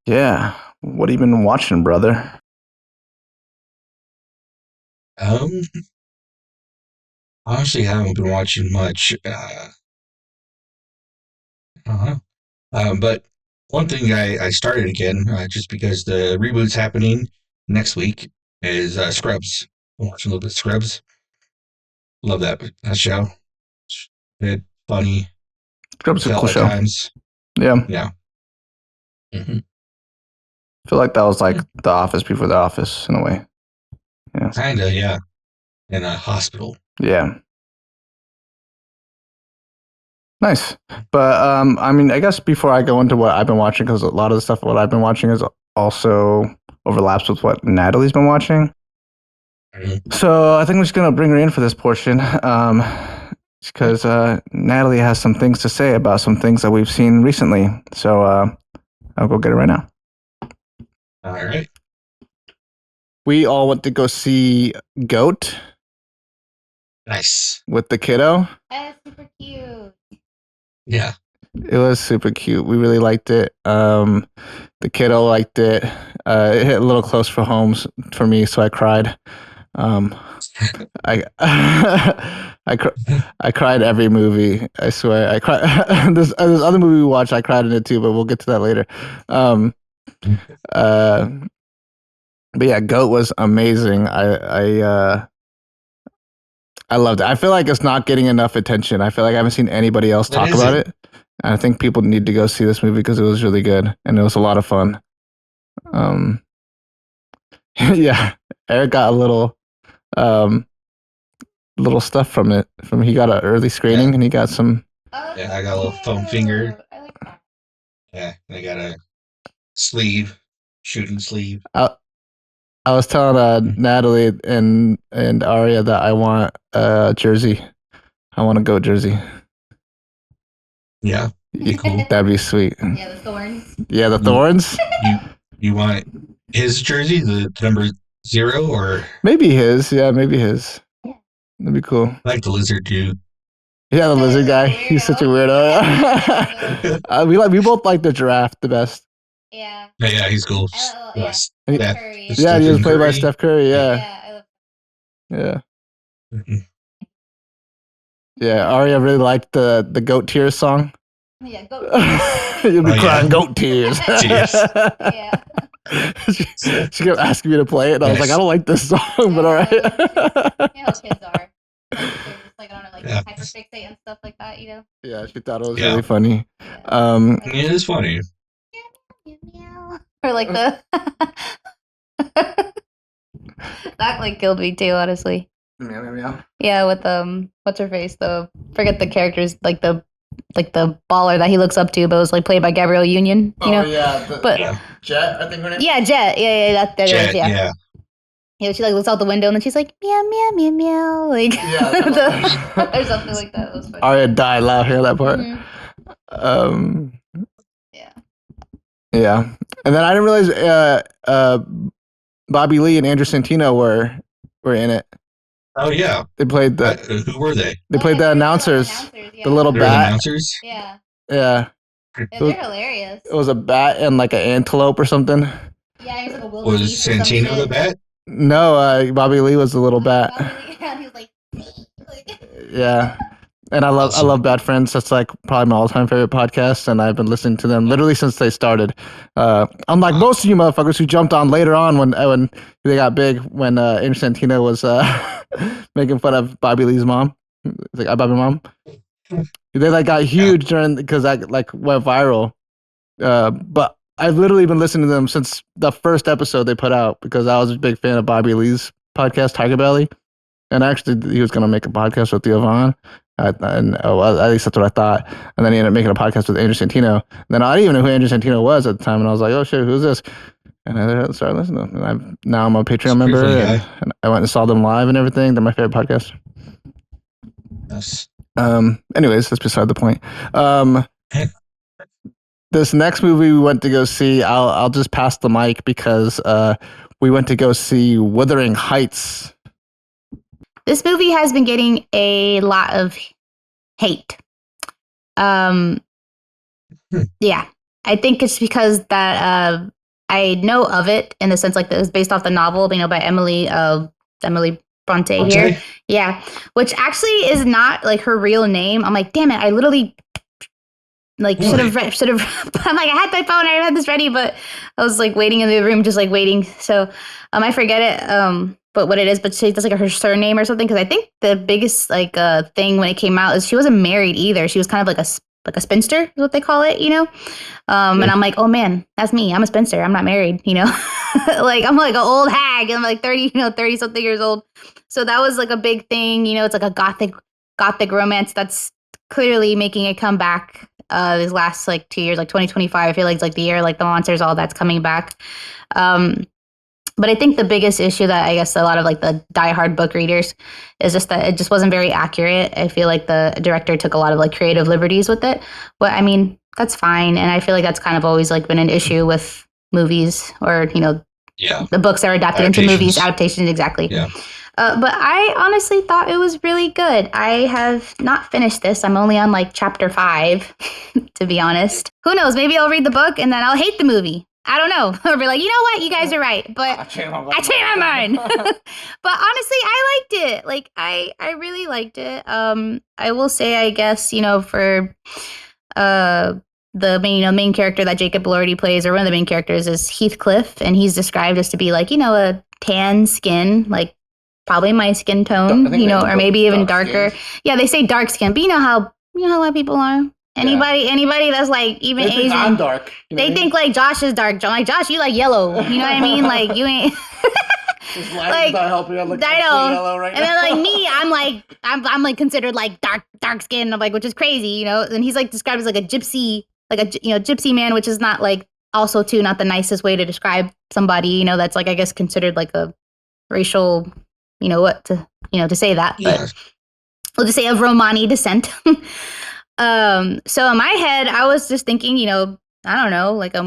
Yeah. What have you been watching, brother? Honestly, I haven't been watching much. But one thing I started again, just because the reboot's happening next week, is Scrubs. I'm watching a little bit of Scrubs. Love that show. It's good, funny. Scrubs is a cool at show. times. Yeah. Yeah. Mm-hmm. I feel like that was like The Office before The Office in a way. Yeah. Kinda, yeah. In a hospital. Yeah. Nice. But I mean, I guess before I go into what I've been watching, because a lot of the stuff what I've been watching is also overlaps with what Natalie's been watching. Mm-hmm. So I think we're just gonna bring her in for this portion, because Natalie has some things to say about some things that we've seen recently. So I'll go get it right now. All right. We all went to go see Goat Nice. with the kiddo. That's super cute. Yeah. It was super cute. We really liked it. The kiddo liked it. It hit a little close for home for me, so I cried. I I cried every movie. I swear, I cried. This other movie we watched, I cried in it too, but we'll get to that later. But yeah, Goat was amazing. I loved it. I feel like it's not getting enough attention. I feel like I haven't seen anybody else talk about it. And I think people need to go see this movie because it was really good and it was a lot of fun. Yeah, Eric got a little stuff from it. He got an early screening and he got some. Yeah, I got a little foam finger. I like that. Yeah, I got a sleeve, shooting sleeve. I was telling Natalie and Aria that I want a jersey. I want a Goat jersey. Yeah, cool. That'd be sweet. Yeah, the thorns. Yeah, the thorns. You want his jersey, the number 0, or maybe his? Yeah, maybe his. That'd be cool. I like the lizard dude. Yeah, the lizard guy. He's such a weirdo. We both like the giraffe the best. Yeah. Yeah, he's cool. Yeah. Curry. Yeah, he was played by Steph Curry. Yeah. Yeah. Mhm. Yeah, Aria really liked the Goat Tears song. Yeah, goat. You'll be crying goat tears. Yeah. She kept asking me to play it, and I was like, I don't like this song, but all right. You know how kids are. They're just like, I don't know, like hyperfixate and stuff like that, you know? Yeah, she thought it was really funny. It is funny. Meow. Or like the that like killed me too, honestly. Meow, meow, meow. Yeah, with what's her face? Forget the characters, like the baller that he looks up to, but was like played by Gabrielle Union. You know? Yeah, but Jet, I think her name. Yeah, Jet. Yeah, that Jet, is. Yeah. Yeah, she like looks out the window and then she's like meow meow meow meow, like or something like that. It was funny. Aria died loud hearing that part. Mm-hmm. Yeah, and then I didn't realize Bobby Lee and Andrew Santino were in it. Oh yeah, they played the. Who were they? They played the announcers. The little They were bat. the announcers. Yeah. Yeah. They're hilarious. It was a bat and like an antelope or something. Yeah, he was like a wildebeest. Was Santino the bat? No, Bobby Lee was the little bat. Bobby Lee, yeah, he was like. Yeah. And I Awesome. love Bad Friends. That's like probably my all-time favorite podcast, and I've been listening to them literally since they started. Unlike most of you motherfuckers who jumped on later on when they got big, when Andrew Santino was making fun of Bobby Lee's mom, like Bobby mom. They like got huge during because I like went viral. But I've literally been listening to them since the first episode they put out because I was a big fan of Bobby Lee's podcast, Tiger Belly. And actually, he was going to make a podcast with Theo Vaughn. Well, at least that's what I thought. And then he ended up making a podcast with Andrew Santino. And then I didn't even know who Andrew Santino was at the time. And I was like, oh, shit, who's this? And I started listening to them. And now I'm a Patreon member. And I went and saw them live and everything. They're my favorite podcast. Yes. Anyways, that's beside the point. This next movie we went to go see, I'll just pass the mic because we went to go see Wuthering Heights. This movie has been getting a lot of hate. Yeah, I think it's because that I know of it in the sense like that it was based off the novel, by Emily Bronte here. Yeah, which actually is not like her real name. I'm like, damn it, I literally should have. I'm like, I had my phone, I had this ready, but I was like waiting in the room, just like waiting. So I forget it. But what it is, but she does like her surname or something. Because I think the biggest thing when it came out is she wasn't married either. She was kind of like a spinster, is what they call it, And I'm like, oh man, that's me. I'm a spinster. I'm not married, like I'm like an old hag. I'm like 30 something years old. So that was like a big thing. It's like a gothic romance that's clearly making a comeback. These last like 2 years, like 2025, I feel like it's like the year like the monsters, all that's coming back. But I think the biggest issue that I guess a lot of like the diehard book readers is just that it just wasn't very accurate. I feel like the director took a lot of like creative liberties with it. But I mean, that's fine. And I feel like that's kind of always like been an issue with movies or, the books that are adapted into movies, adaptations, exactly. Yeah. But I honestly thought it was really good. I have not finished this. I'm only on like chapter 5, to be honest. Who knows? Maybe I'll read the book and then I'll hate the movie. I don't know. I'll be like, you know what? You guys are right. But I changed my mind. But honestly, I liked it. Like, I really liked it. I will say, I guess, for the main character that Jacob Elordi plays, or one of the main characters, is Heathcliff. And he's described as to be like, a tan skin, like probably my skin tone, or maybe even darker. Skin. Yeah, they say dark skin, but you know how a lot of people are. Anybody that's like even they Asian, I'm dark. They think like Josh is dark. Like Josh, you like yellow. You know what I mean? Like you ain't. Like not helping. I'm like I know. Yellow right and then like me, I'm like considered like dark skin. I'm like, which is crazy, And he's like described as like a gypsy, like a gypsy man, which is not like also too not the nicest way to describe somebody. That's like I guess considered like a racial. To say that, but we'll just say of Romani descent. So in my head, I was just thinking, I don't know, like a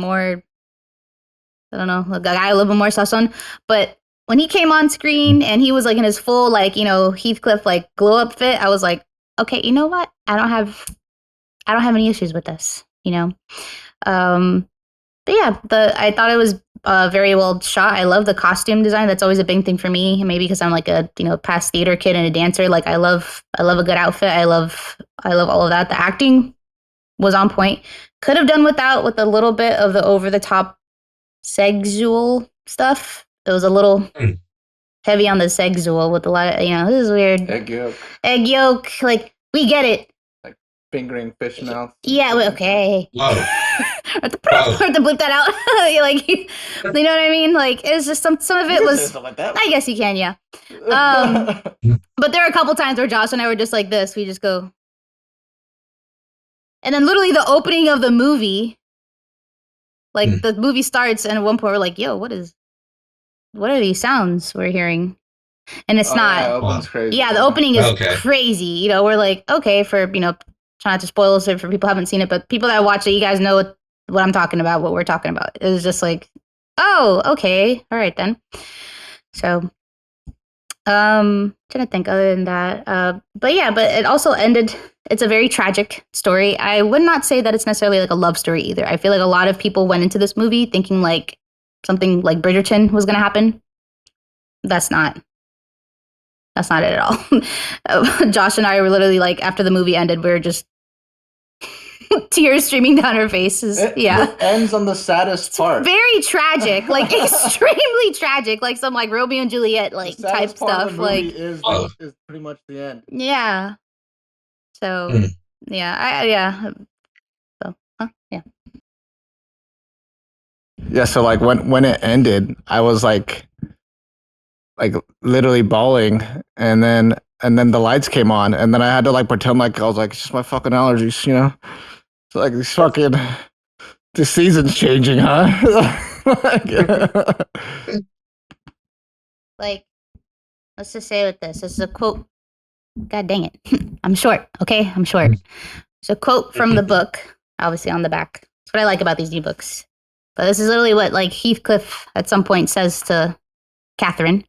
guy a little bit more sus on. But when he came on screen and he was like in his full, like, Heathcliff, like glow up fit, I was like, okay, you know what? I don't have any issues with this, But yeah, I thought it was very well shot. I love the costume design. That's always a big thing for me. Maybe because I'm like a past theater kid and a dancer. Like I love a good outfit. I love all of that. The acting was on point. Could have done with a little bit of the over the top sexual stuff. It was a little heavy on the sexual with a lot of this is weird. Egg yolk. Like we get it. Like fingering fish mouth. Yeah. Okay. Whoa. Or to bleep that out. Like, you know what I mean? Like, it's just some of it was. Like that. I guess you can, yeah. But there are a couple times where Josh and I were just like this. We just go. And then literally the opening of the movie, like the movie starts, and at one point we're like, yo, what are these sounds we're hearing? And it's not. Yeah, the crazy. Yeah, the opening is crazy. We're like, okay, for, trying not to spoil it for people who haven't seen it, but people that watch it, you guys know what I'm talking about, what we're talking about. It was just like, oh, okay. All right, then. So, trying to think other than that. But it also ended, it's a very tragic story. I would not say that it's necessarily like a love story either. I feel like a lot of people went into this movie thinking like something like Bridgerton was going to happen. That's not That's not it at all. Josh and I were literally like, after the movie ended, we were just tears streaming down our faces. It Yeah. ends on the saddest part. Very tragic, like extremely tragic, like some like Romeo and Juliet like The type saddest part of stuff. the movie Like, is pretty much the end. yeah. So, Mm. yeah. So, yeah. Yeah, so like when it ended, I was like literally bawling, and then the lights came on, and then I had to like pretend like I was like, it's just my fucking allergies, you know? It's like these fucking the season's changing, huh? Like, let's just say with this. This is a quote. God dang it. I'm short, okay? I'm short. It's a quote from the book, obviously on the back. That's what I like about these new books. But this is literally what like Heathcliff at some point says to Catherine.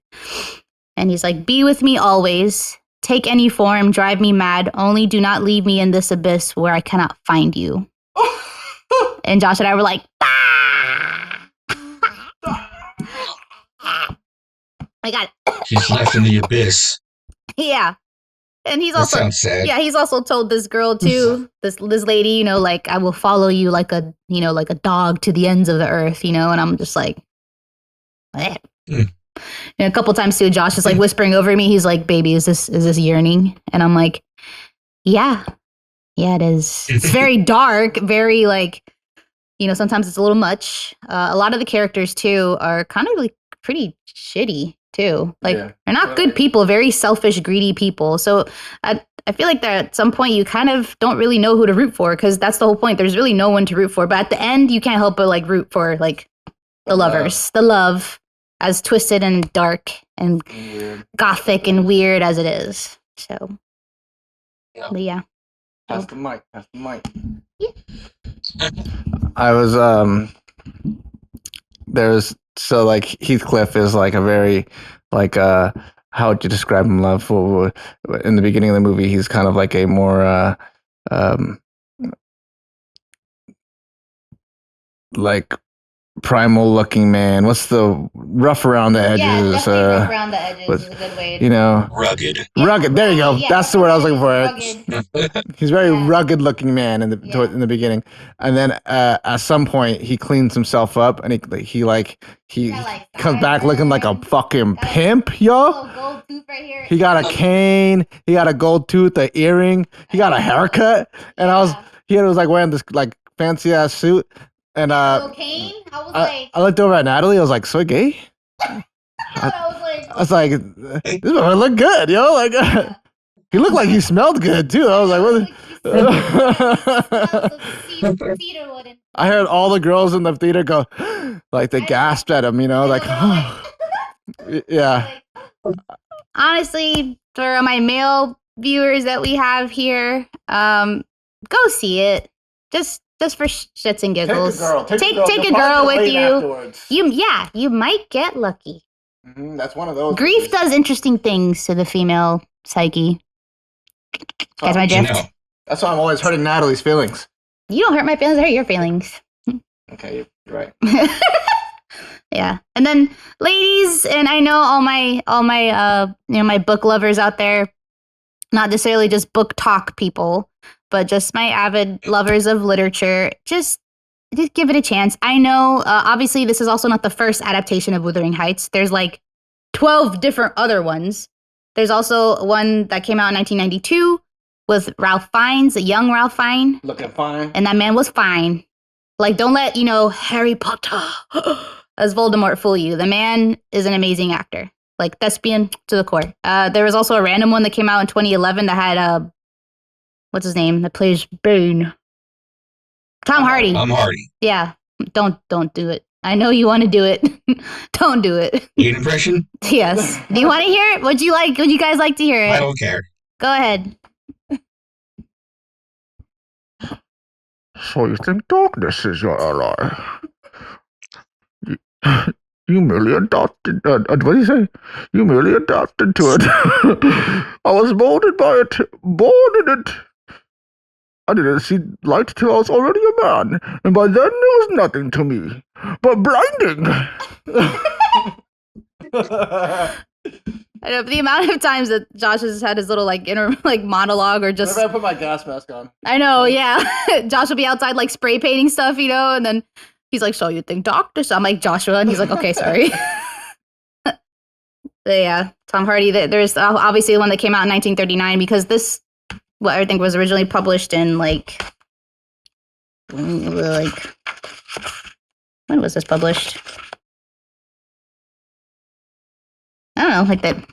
And he's like, be with me always. Take any form, drive me mad. Only do not leave me in this abyss where I cannot find you. And Josh and I were like, ah! I got it. She's left in the abyss. Yeah. And he's That also sounds sad. yeah, he's also told this girl too, this lady, you know, like I will follow you like a like a dog to the ends of the earth, you know, and I'm just like eh. And a couple times too, Josh is like whispering over me. He's like, "Baby, is this yearning?" And I'm like, "Yeah, it is." It's very dark, very like, you know, sometimes it's a little much. A lot of the characters too are kind of like pretty shitty too. Like they're not good people, very selfish, greedy people. So I feel like that at some point you kind of don't really know who to root for because that's the whole point. There's really no one to root for. But at the end, you can't help but like root for like the lovers, the love. As twisted and dark and Weird. gothic and weird as it is. So, but yeah. Pass the mic. Yeah. I was there's so like Heathcliff is like a very like how would you describe him, love? In the beginning of the movie, he's kind of like a more like primal looking man. What's the rough around the edges? Yeah, definitely rough around the edges with, is a good way. You know, Rugged. rugged. There you go. Yeah, That's the word I was looking for. rugged. He's very Yeah. rugged looking man in the beginning, and then at some point he cleans himself up, and he comes back looking like a fucking pimp, yo. Gold tooth right here. He got a cane. He got a gold tooth, an earring. He got a haircut, and he was like wearing this like fancy ass suit. And cane? I looked over at Natalie. I was like, "So gay?" I was like, "This man look good, yo." Like, he looked like he smelled good too. I was like, "What?" I heard all the girls in the theater go, like they gasped at him, you know, like, yeah. Honestly, for my male viewers that we have here, go see it. Just for shits and giggles. Take a girl with you. You might get lucky. Mm-hmm, that's one of those. Grief does interesting things to the female psyche. Guys, my drift. You know. That's why I'm always hurting Natalie's feelings. You don't hurt my feelings, I hurt your feelings. Okay, you're right. Yeah. And then ladies, and I know all my my book lovers out there, not necessarily just book talk people, but just my avid lovers of literature, just give it a chance. I know, obviously, this is also not the first adaptation of Wuthering Heights. There's like 12 different other ones. There's also one that came out in 1992 with Ralph Fiennes, a young Ralph Fiennes. Looking fine. And that man was fine. Like, don't let, Harry Potter as Voldemort fool you. The man is an amazing actor. Like, thespian to the core. There was also a random one that came out in 2011 that had what's his name? That plays Bane. Tom Hardy. I'm Hardy. Yeah. Don't do it. I know you want to do it. Don't do it. Your impression? Yes. Do you want to hear it? Would you guys like to hear it? I don't care. Go ahead. So you think darkness is your ally? You merely adopted. What do you say? You merely adapted to it. I was molded by it, born in it. I didn't see light till I was already a man, and by then it was nothing to me but blinding. I know, but the amount of times that Josh has had his little like inner like monologue or just. Whenever I put my gas mask on. I know, yeah. Josh will be outside like spray painting stuff, and then he's like, "So you think doctor?" So I'm like, "Joshua," and he's like, "Okay, sorry." But yeah, Tom Hardy. There's obviously the one that came out in 1939 because this, what I think was originally published in like when was this published? I don't know, like the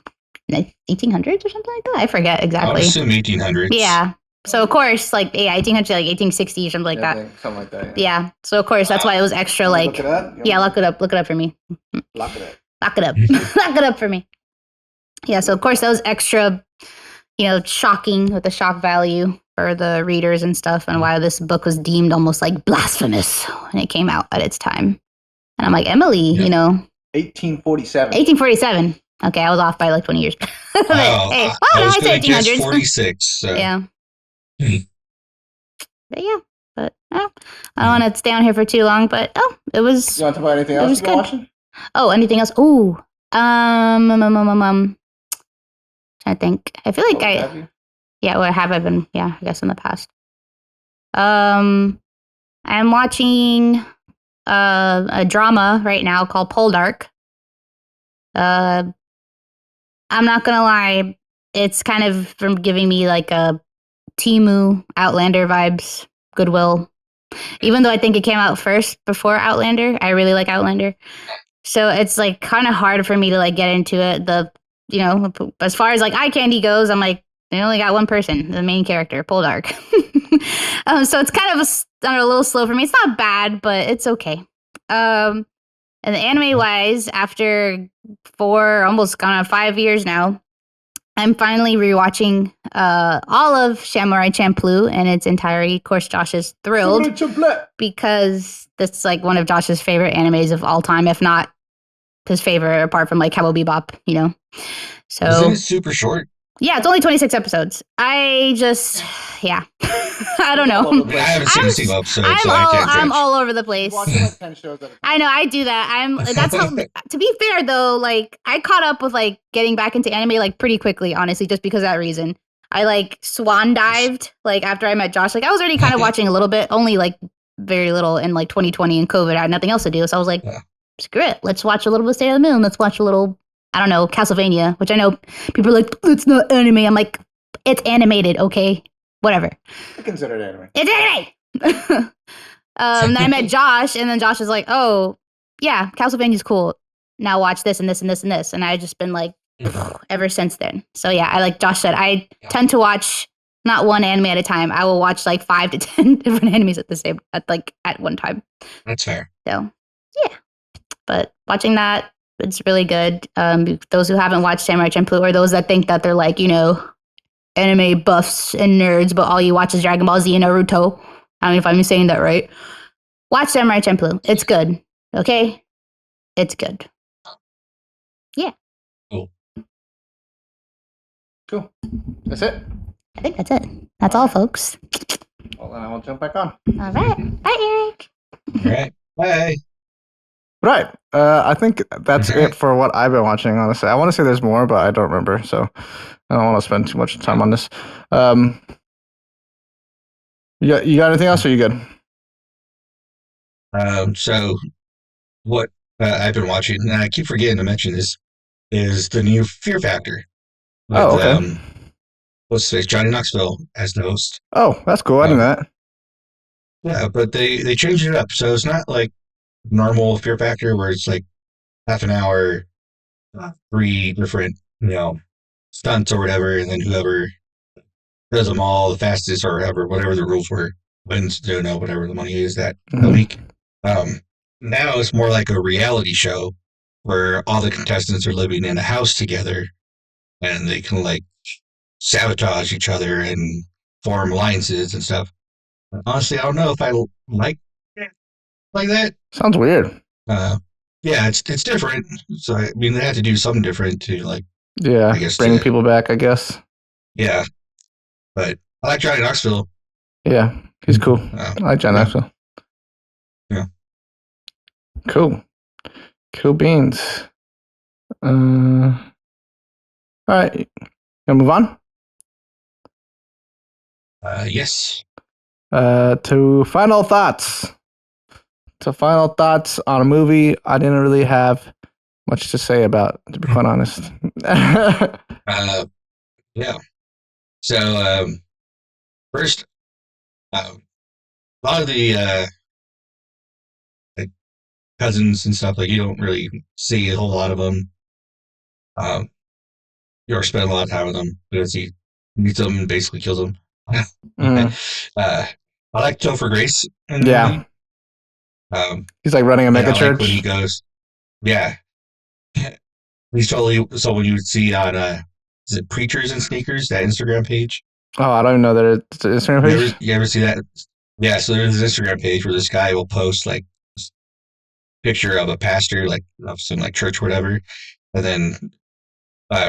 1800s or something like that. I forget I would exactly. assume 1800s. Yeah. So of course, like 1800, like 1860 or something like that. Something like that. Yeah. So of course, that's why it was extra. You wanna Like, look it up? yeah, look it up. Look it up for me. Lock it up. Lock it up. Lock it up for me. Yeah. So of course, that was extra, shocking with the shock value for the readers and stuff, and why this book was deemed almost like blasphemous when it came out at its time. And I'm like, Emily, 1847. 1847. Okay, I was off by like 20 years. Wow. Hey, I was I going said to guess 1800s. 46. So. Yeah. Hmm. But yeah, but I don't want to stay on here for too long. But it was. You want to talk about anything It else was you've been good. watching? Oh, anything else? Ooh, trying to think. I feel like Have you? or have I been? Yeah, I guess in the past. I'm watching a drama right now called Poldark. I'm not gonna lie, it's kind of from giving me like a Timu Outlander vibes, Goodwill. Even though I think it came out first before Outlander, I really like Outlander. So it's like kind of hard for me to like get into it. As far as like eye candy goes, I'm like, they only got one person, the main character, Poldark. So it's kind of a little slow for me. It's not bad, but it's okay. And the anime wise, after almost gone on 5 years now, I'm finally rewatching all of Samurai Champloo in its entirety. Of course, Josh is thrilled because that's like one of Josh's favorite animes of all time, if not his favorite, apart from like Cowboy Bebop, So Isn't it super short? yeah, it's only 26 episodes. I don't know. I haven't seen a single episode, so I can't I'm judge. all over the place. Watching like 10 shows at a time. I know, I do that. That's how, to be fair though, like I caught up with like getting back into anime like pretty quickly, honestly, just because of that reason. I like swan dived like after I met Josh. Like I was already kind of watching a little bit, only like very little in like 2020 and COVID. I had nothing else to do. So I was like, screw it. Let's watch a little bit of State of the Moon. Let's watch a little, I don't know, Castlevania, which I know people are like, it's not anime. I'm like, it's animated, okay? Whatever. I consider it anime. It's anime! Then I met Josh, and then Josh was like, oh, yeah, Castlevania's cool. Now watch this and this and this and this. And I've just been like, ever since then. So yeah, I like Josh said, I tend to watch not one anime at a time. I will watch like 5 to 10 different animes at one time. That's fair. So yeah, but watching that, it's really good. Those who haven't watched Samurai Champloo, or those that think that they're like, anime buffs and nerds, but all you watch is Dragon Ball Z and Naruto. I don't know if I'm saying that right. Watch Samurai Champloo. It's good. Okay? It's good. Yeah. Cool. That's it? I think that's it. That's all, folks. Well, then I will jump back on. All right. Bye, Eric. All right. Bye. Right. I think that's it for what I've been watching, honestly. I want to say there's more, but I don't remember, so I don't want to spend too much time on this. You got anything else, or you good? So what I've been watching, and I keep forgetting to mention this, is the new Fear Factor. With, Okay. what's his face? Johnny Knoxville as the host. Oh, that's cool. I knew that. Yeah, but they changed it up. So it's not like normal Fear Factor where it's like half an hour, 3 different, stunts or whatever, and then whoever does them all the fastest or whatever the rules were wins, whatever the money is that week. Now it's more like a reality show where all the contestants are living in a house together and they can like sabotage each other and form alliances and stuff. Honestly, I don't know if I like that. Sounds weird. Yeah, it's different. So I mean, they had to do something different to like. Yeah, I guess bring people back, I guess. Yeah, but I like Johnny Knoxville. Yeah, he's cool. I like Johnny Knoxville. Yeah. Cool beans. All right. Gonna move on Yes. to final thoughts. So final thoughts on a movie I didn't really have much to say about, to be quite honest. Yeah. So first, a lot of the like cousins and stuff, like you don't really see a whole lot of them. You spend a lot of time with them because he meets them and basically kills them. Mm. I like Topher Grace in the movie. Yeah. He's like running a mega I like church. when he goes, yeah. He's totally so when you would see on is it Preachers and Sneakers, that Instagram page? Oh, I don't even know that it's an Instagram page. You ever see that? Yeah, so there's an Instagram page where this guy will post like this picture of a pastor, like of some like church or whatever, and then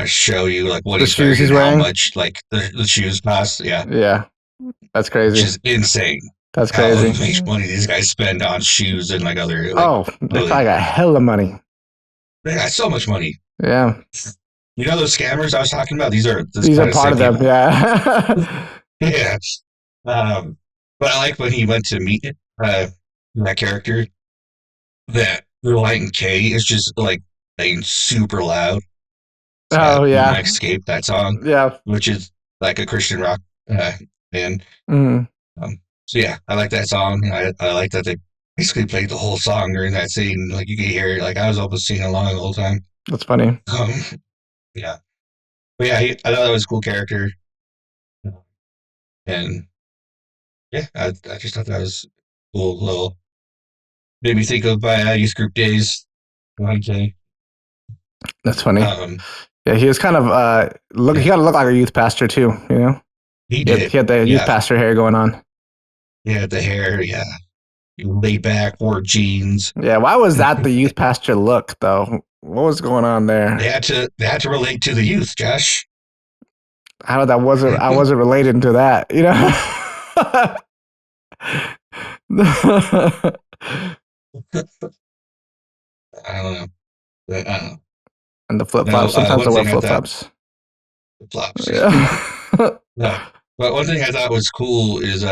show you like what The he's shoes wearing he's and how wearing? much like the shoes cost. Yeah, Yeah. That's which crazy. is insane. That's How crazy. much money these guys spend on shoes and like other like Oh, they probably got hella money. they got so much money. Yeah. You know those scammers I was talking about? These are part of them. people. Yeah. Yeah. But I like when he went to meet that character. That Reliant K is just like playing super loud. Oh, yeah. Like Escape, that song, Yeah. which is like a Christian rock band. Mm. So yeah, I like that song. I like that they basically played the whole song during that scene. Like you could hear it. Like I was almost singing along the whole time. That's funny. Yeah. But yeah, I thought that was a cool character. And yeah, I just thought that was cool little. Made me think of my youth group days. Okay. That's funny. Um, Yeah, he was kind of he got to look like a youth pastor too, you know? he did. He had the youth pastor hair going on. Yeah, the hair, yeah. Laid back, wore jeans. Yeah, why was that the youth pastor look though? What was going on there? They had to relate to the youth, Josh. How I wasn't related to that, you know? I don't know. But, I don't know. And the flip flops. Sometimes I wear flip flops. Flops. Yeah. No. But one thing I thought was cool is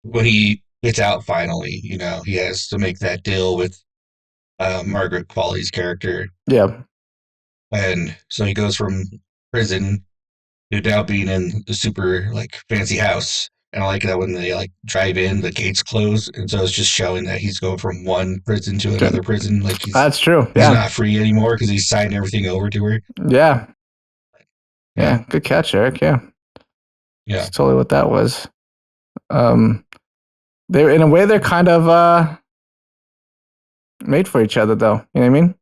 when he gets out finally, you know, he has to make that deal with Margaret Qualley's character. Yeah. And so he goes from prison to now being in the super like fancy house. And I like that when they like drive in, the gates close, and so it's just showing that he's going from one prison to another prison. Like that's true. He's not free anymore because he's signed everything over to her. Yeah. Yeah. Good catch, Eric. Yeah. Yeah. That's totally what that was. They're in a way they're kind of made for each other, though. You know what I mean?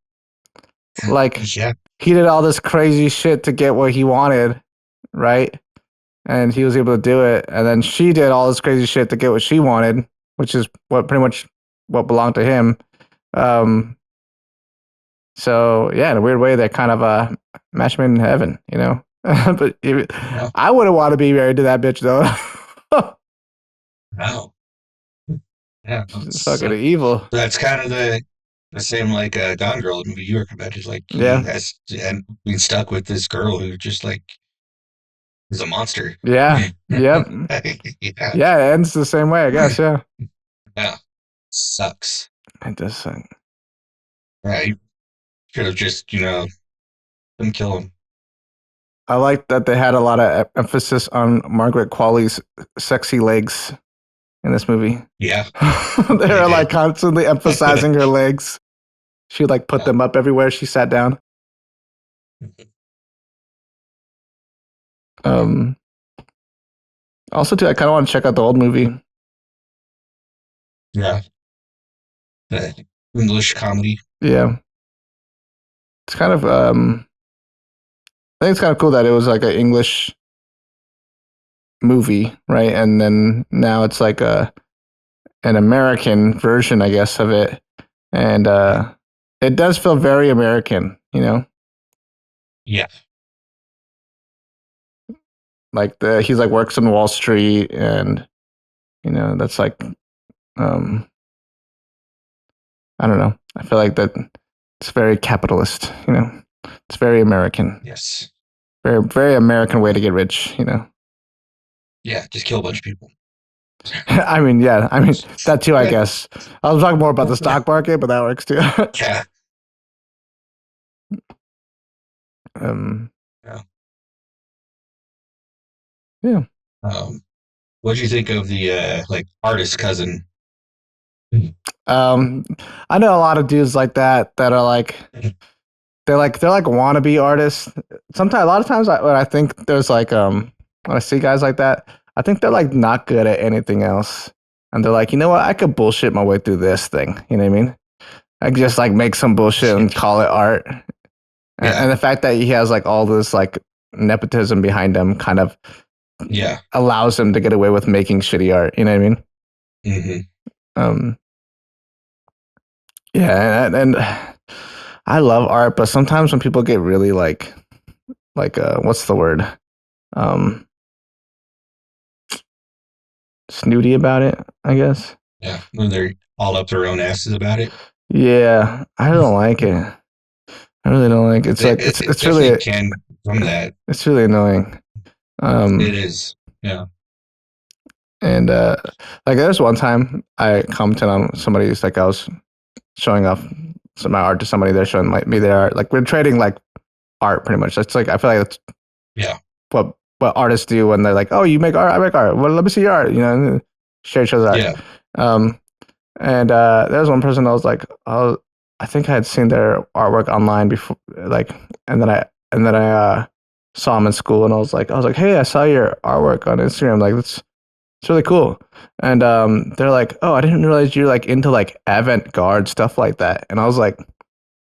Like, yeah. He did all this crazy shit to get what he wanted, right? And he was able to do it. And then she did all this crazy shit to get what she wanted, which is pretty much what belonged to him. So yeah, in a weird way, they're kind of a match made in heaven, you know. But I wouldn't want to be married to that bitch though. No. Yeah, she's fucking evil. That's kind of the same like Gone Girl movie you recommended. Like he has and being stuck with this girl who just like is a monster. Yeah. Yep. Yeah, it ends the same way, I guess. Yeah. Yeah. Sucks. It does suck. Yeah, you should have just, didn't kill him. I like that they had a lot of emphasis on Margaret Qualley's sexy legs in this movie. Yeah. They were like constantly emphasizing her legs. She would like put them up everywhere she sat down. Also, too, I kind of want to check out the old movie. Yeah. The English comedy. Yeah. It's kind of, I think it's kind of cool that it was like an English movie, right? And then now it's like an American version, I guess, of it. And it does feel very American, you know? Yeah. Like he's like works on Wall Street, and that's like I don't know. I feel like that it's very capitalist, you know. It's very American. Yes. Very, very American way to get rich, you know. Yeah, just kill a bunch of people. I mean, that too, I guess. I was talking more about the stock market, but that works too. Yeah. um, Yeah. yeah. What do you think of the artist cousin? I know a lot of dudes like that are like they're like wannabe artists. Sometimes, a lot of times, when I think there's like when I see guys like that, I think they're like not good at anything else, and they're like, you know what, I could bullshit my way through this thing. You know what I mean? I could just like make some bullshit and call it art. Yeah. And the fact that he has like all this like nepotism behind him kind of allows him to get away with making shitty art. You know what I mean? Mm-hmm. Yeah, and I love art, but sometimes when people get really like what's the word? Snooty about it, I guess. Yeah, when they're all up their own asses about it. Yeah, I don't like it. I really don't like it. It's really can from that. It's really annoying. It is. Yeah. And like there's one time I commented on somebody's like I was showing off some my art to somebody. They're showing me their art. Like we're trading like art pretty much. That's like I feel like that's what artists do when they're like, oh, you make art, I make art. Well, let me see your art. You know, share each other's art. Yeah. And there was one person I was like, I think I had seen their artwork online before, like, and then I saw them in school, and I was like, hey, I saw your artwork on Instagram. Like, it's really cool. And they're like, oh, I didn't realize you're like into like avant-garde stuff like that. And I was like,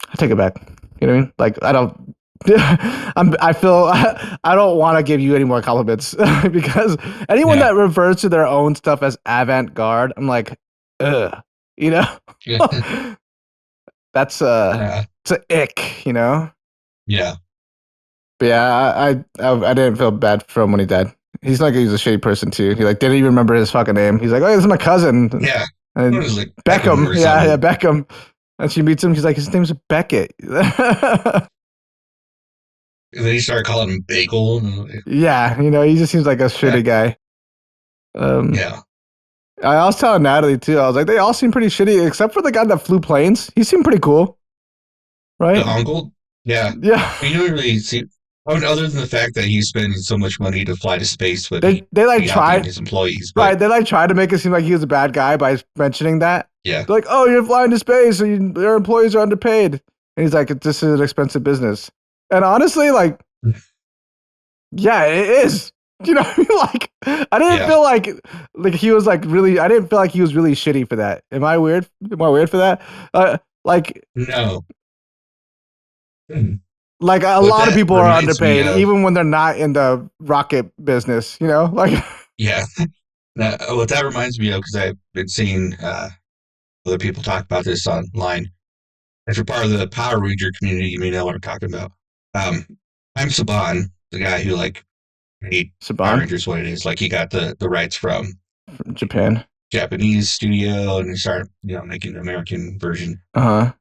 I take it back. You know what I mean? Like, I don't. I feel I don't want to give you any more compliments because anyone that refers to their own stuff as avant-garde, I'm like, ugh, you know, that's it's an ick, you know. Yeah. But yeah, I didn't feel bad for him when he died. He's like he's a shitty person too. He like didn't even remember his fucking name. He's like, oh, this is my cousin. Yeah. And like Beckham. Yeah, Beckham. And she meets him. She's like, his name's Beckett. And then he started calling him Bagel. Yeah, you know, he just seems like a shitty guy. Yeah. I was telling Natalie too. I was like, they all seem pretty shitty, except for the guy that flew planes. He seemed pretty cool, right? The uncle. Yeah. Yeah. You don't really see. Other than the fact that he's spending so much money to fly to space, but they like tried his employees, but, right? They like tried to make it seem like he was a bad guy by mentioning that. Yeah. They're like, oh, you're flying to space, and your employees are underpaid. And he's like, this is an expensive business. And honestly, like, yeah, it is. You know, like I didn't feel like he was like really. I didn't feel like he was really shitty for that. Am I weird? Am I weird for that? Like no. Like a lot of people are underpaid, even when they're not in the rocket business. You know, like yeah. What that reminds me of, because I've been seeing other people talk about this online. If you're part of the Power Ranger community, you may know what I'm talking about. I'm Saban, the guy who like made Power Rangers what it is. Like he got the rights from Japan, Japanese studio, and he started making the American version. Power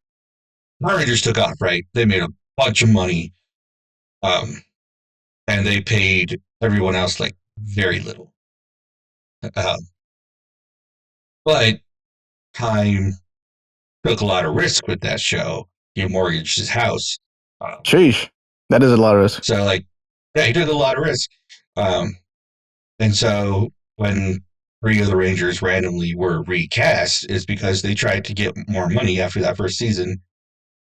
Rangers took off, right? They made a bunch of money, and they paid everyone else like very little. But Time took a lot of risk with that show. He mortgaged his house. Sheesh, that is a lot of risk. So like, yeah, he took a lot of risk. And so when 3 of the Rangers randomly were recast, is because they tried to get more money after that first season,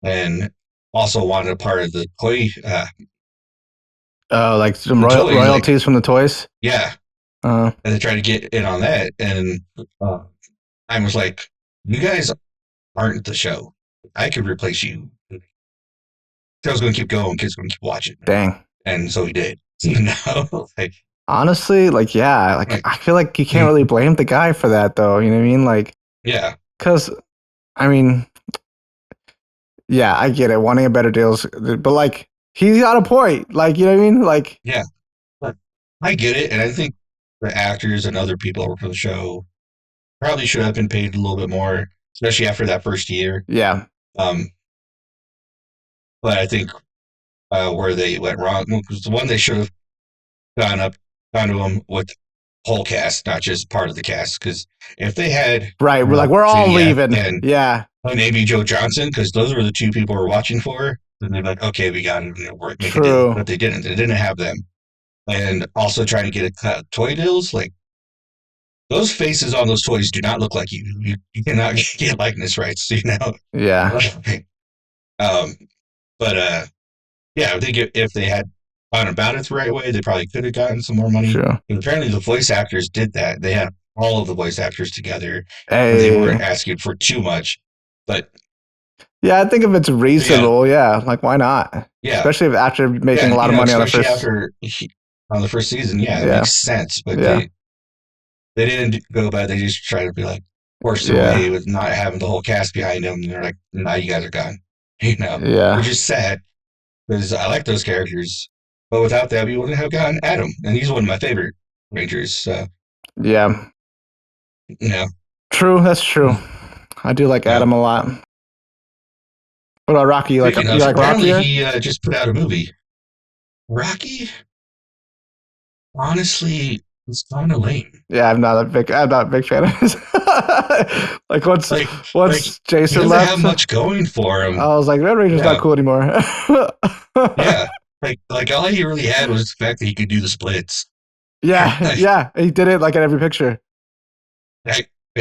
and also wanted a part of the toy. Like some royalties like, from the toys. Yeah. And they tried to get in on that, and I was like, "You guys aren't the show. I could replace you." I was going to keep going. Kids going to keep watching. Dang. And so he did. Like honestly, like yeah, like I feel like you can't really blame the guy for that, though. You know what I mean? Like yeah, because I mean, yeah, I get it, wanting a better deals, but like he's got a point. Like you know what I mean? Like yeah, I get it, and I think the actors and other people for the show probably should have been paid a little bit more, especially after that first year. Yeah. But I think where they went wrong. Because the one they should have gone to him with the whole cast, not just part of the cast. Because if they had Right. We're like, we're all Juliet leaving. and Yeah. maybe Joe Johnson, because those were the two people we're watching for, then they're like, okay, we got to make a deal. True. But they didn't. They didn't have them. And also trying to get toy deals, like those faces on those toys do not look like you. You cannot get likeness rights, you know. Yeah. But yeah, I think if they had gone about it the right way, they probably could have gotten some more money. Sure. And apparently, the voice actors did that. They had all of the voice actors together, and Hey. they weren't asking for too much. But yeah, I think if it's reasonable, yeah, like why not? yeah, especially if after making a lot of money on the first. On the first season, yeah, it makes sense. But they didn't go about it. They just tried to be like force their way with not having the whole cast behind them. And they're like, "Nah, you guys are gone," you know. Yeah, which is sad because I like those characters, but without that, we wouldn't have gotten Adam, and he's one of my favorite Rangers. So yeah, you know, true. That's true. I do like Adam a lot. What about Rocky? You like apparently Rocky? He just put out a movie. Rocky, honestly, it's kind of lame. Yeah, I'm not a big fan of his. like once Jason he left, have much going for him. I was like, Red Ranger's not cool anymore. yeah, like all he really had was the fact that he could do the splits. Yeah, he did it like in every picture.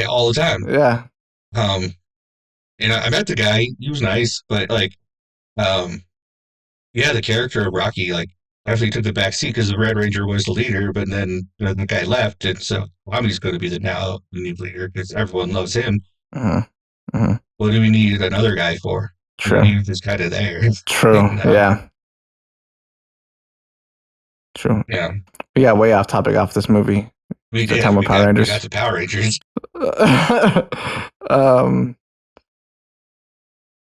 All the time. Yeah. And I met the guy. He was nice, but like, the character of Rocky, like, actually took the back seat because the Red Ranger was the leader, but then the guy left, and so Tommy's going to be the new leader because everyone loves him. What do we need another guy for? True. He was kind of there. True. Yeah. True. Yeah. We got way off topic off this movie. We did. We got the Power Rangers.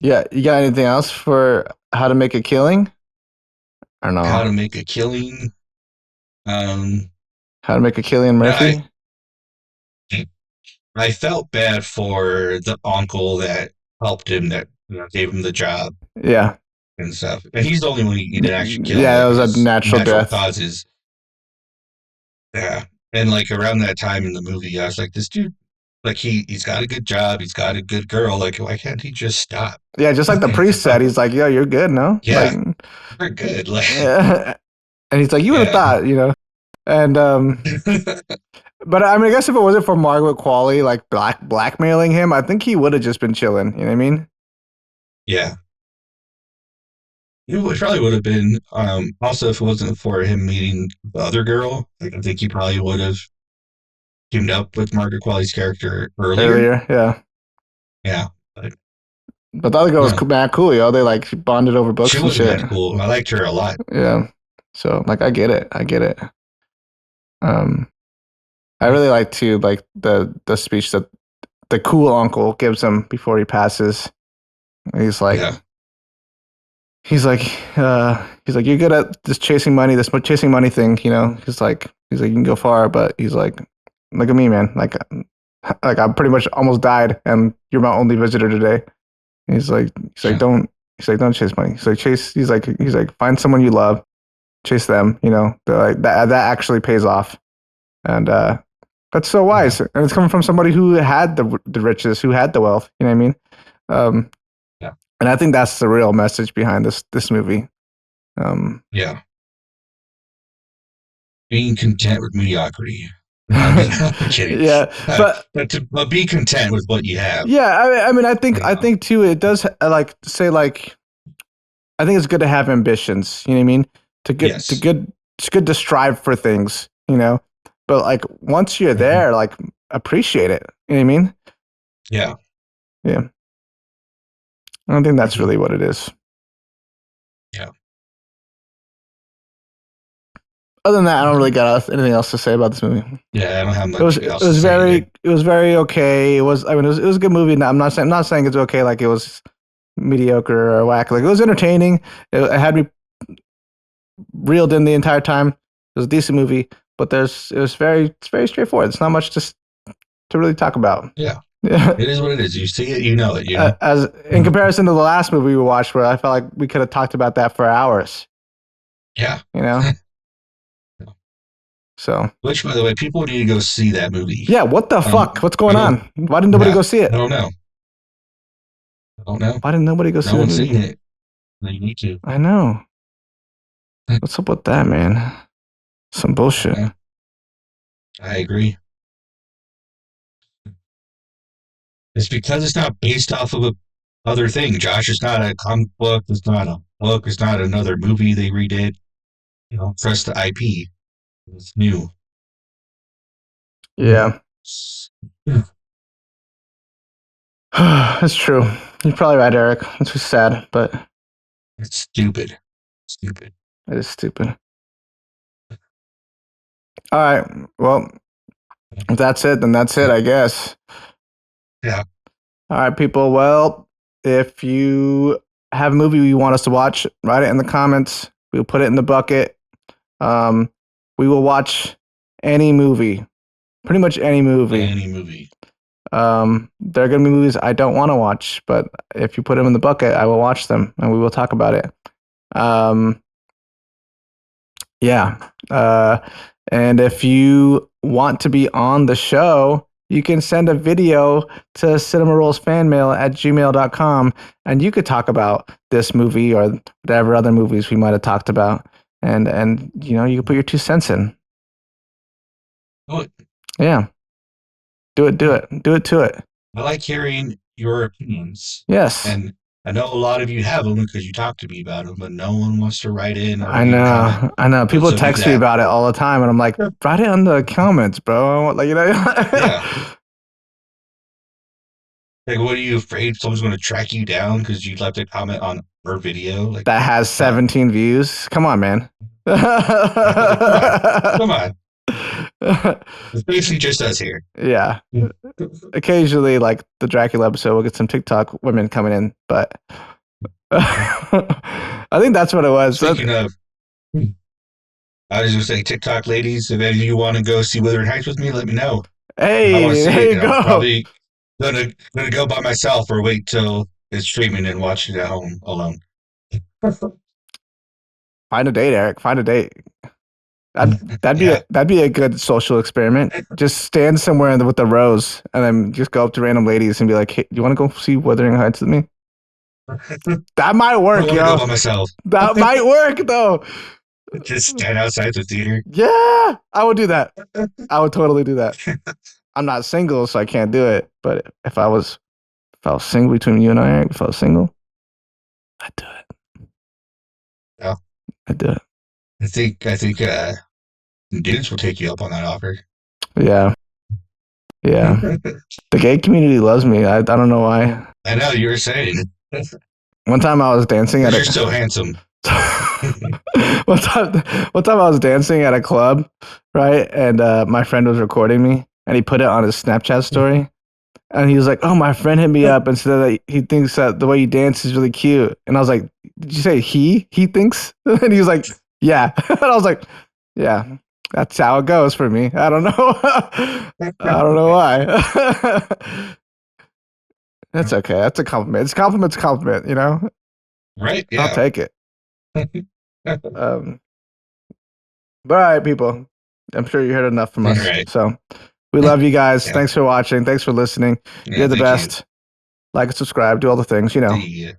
Yeah. You got anything else for How to Make a Killing? I don't know. How to Make a Killing. How to Make a Killing Murphy? I felt bad for the uncle that helped him, that gave him the job. Yeah. And stuff. And he's the only one he didn't actually kill. Yeah, it was a natural death. Causes. Yeah. And like around that time in the movie, I was like, this dude, like he's got a good job, he's got a good girl. Like, why can't he just stop? Yeah, just like the priest said, he's like, yo, you're good, no? Yeah. Like, you're good. Like, yeah. And he's like, you would have thought, And but I mean, I guess if it wasn't for Margaret Qualley like blackmailing him, I think he would have just been chilling. You know what I mean? Yeah. It probably would have been. Also, if it wasn't for him meeting the other girl, like I think he probably would have teamed up with Margaret Qualley's character earlier. Yeah. Yeah. But the other girl was mad cool, yo. They like bonded over books and shit. She was mad cool. I liked her a lot. Yeah. So like, I get it. I really like too, like the speech that the cool uncle gives him before he passes. He's like, you're good at this chasing money thing, He's like, you can go far, but he's like, look at me, man. Like I pretty much almost died, and you're my only visitor today. And he's like, don't chase money. He's like, find someone you love, chase them. Like that actually pays off, and that's so wise. And it's coming from somebody who had the riches, who had the wealth. You know what I mean? And I think that's the real message behind this movie. Yeah. Being content with mediocrity. I'm kidding. Yeah, but be content with what you have. Yeah, I mean, I think too. It does I think it's good to have ambitions. You know what I mean? It's good to strive for things. But like once you're there, like appreciate it. You know what I mean? Yeah. Yeah. I don't think that's really what it is. Yeah. Other than that, I don't really got anything else to say about this movie. Yeah, I don't have much else to say. It was very okay. It was a good movie. I'm not saying it's okay like it was mediocre or whack. Like it was entertaining. It had me reeled in the entire time. It was a decent movie, but it's very straightforward. It's not much to really talk about. Yeah. Yeah. It is what it is. You see it, you know it. As in comparison to the last movie we watched, where I felt like we could have talked about that for hours. Yeah. You know. So. Which, by the way, people need to go see that movie. Yeah. What the fuck? What's going on? Why didn't nobody go see it? I don't know. Why didn't nobody go see it? No one's seen it. You need to. I know. What's up with that, man? Some bullshit. I agree. It's because it's not based off of a other thing, Josh. It's not a comic book. It's not a book. It's not another movie they redid. Trust the IP. It's new. Yeah. That's true. You're probably right, Eric. It's just sad, but it's stupid. Stupid. It is stupid. All right. Well, if that's it, then that's it, I guess. Yeah. All right, people. Well, if you have a movie you want us to watch, write it in the comments. We'll put it in the bucket. We will watch any movie. Pretty much any movie. Any movie. There are going to be movies I don't want to watch, but if you put them in the bucket, I will watch them and we will talk about it. Yeah. And if you want to be on the show, you can send a video to cinemarollsfanmail@gmail.com and you could talk about this movie or whatever other movies we might have talked about. And you know, you can put your 2 cents in. Do it. Yeah. Do it to it. I like hearing your opinions. Yes. And I know a lot of you have them because you talk to me about them, but no one wants to write in. Or I know. People text me about it all the time, and I'm like, write it in the comments, bro. Like, you know. Yeah. Like, what are you afraid someone's going to track you down because you left a comment on our video? Like that has 17 views. Come on, man. Come on. It's basically just us here. Yeah. Occasionally, like the Dracula episode, we'll get some TikTok women coming in, but I think that's what it was. Speaking of, I was going to say, TikTok ladies, if any of you want to go see Wuthering Heights with me, let me know. Hey, there you go. I'm probably gonna go by myself or wait till it's streaming and watch it at home alone. Find a date, Eric. Find a date. That'd be a good social experiment. Just stand somewhere with the rose, and then just go up to random ladies and be like, "Hey, you want to go see Wuthering Heights with me?" That might work, yo. Go by myself. That might work, though. Just stand outside the theater. Yeah, I would do that. I would totally do that. I'm not single, so I can't do it. But if I was single between you and I, Eric, if I was single, I'd do it. Yeah, I'd do it. I think dudes will take you up on that offer. Yeah. The gay community loves me. I don't know why. I know, you were saying. One time I was dancing at You're so handsome. one time I was dancing at a club, right? And my friend was recording me, and he put it on his Snapchat story. And he was like, "Oh, my friend hit me up and said that he thinks that the way you dance is really cute." And I was like, "Did you say he thinks?" And he was like, "Yeah." And I was like, "Yeah, that's how it goes for me. I don't know. I don't know why." That's okay. That's a compliment. It's compliment's a compliment, you know? Right? Yeah. I'll take it. But all right, people. I'm sure you heard enough from us. Right. So we love you guys. Thanks for watching. Thanks for listening. You're the best. Like and subscribe. Do all the things, you know. Yeah.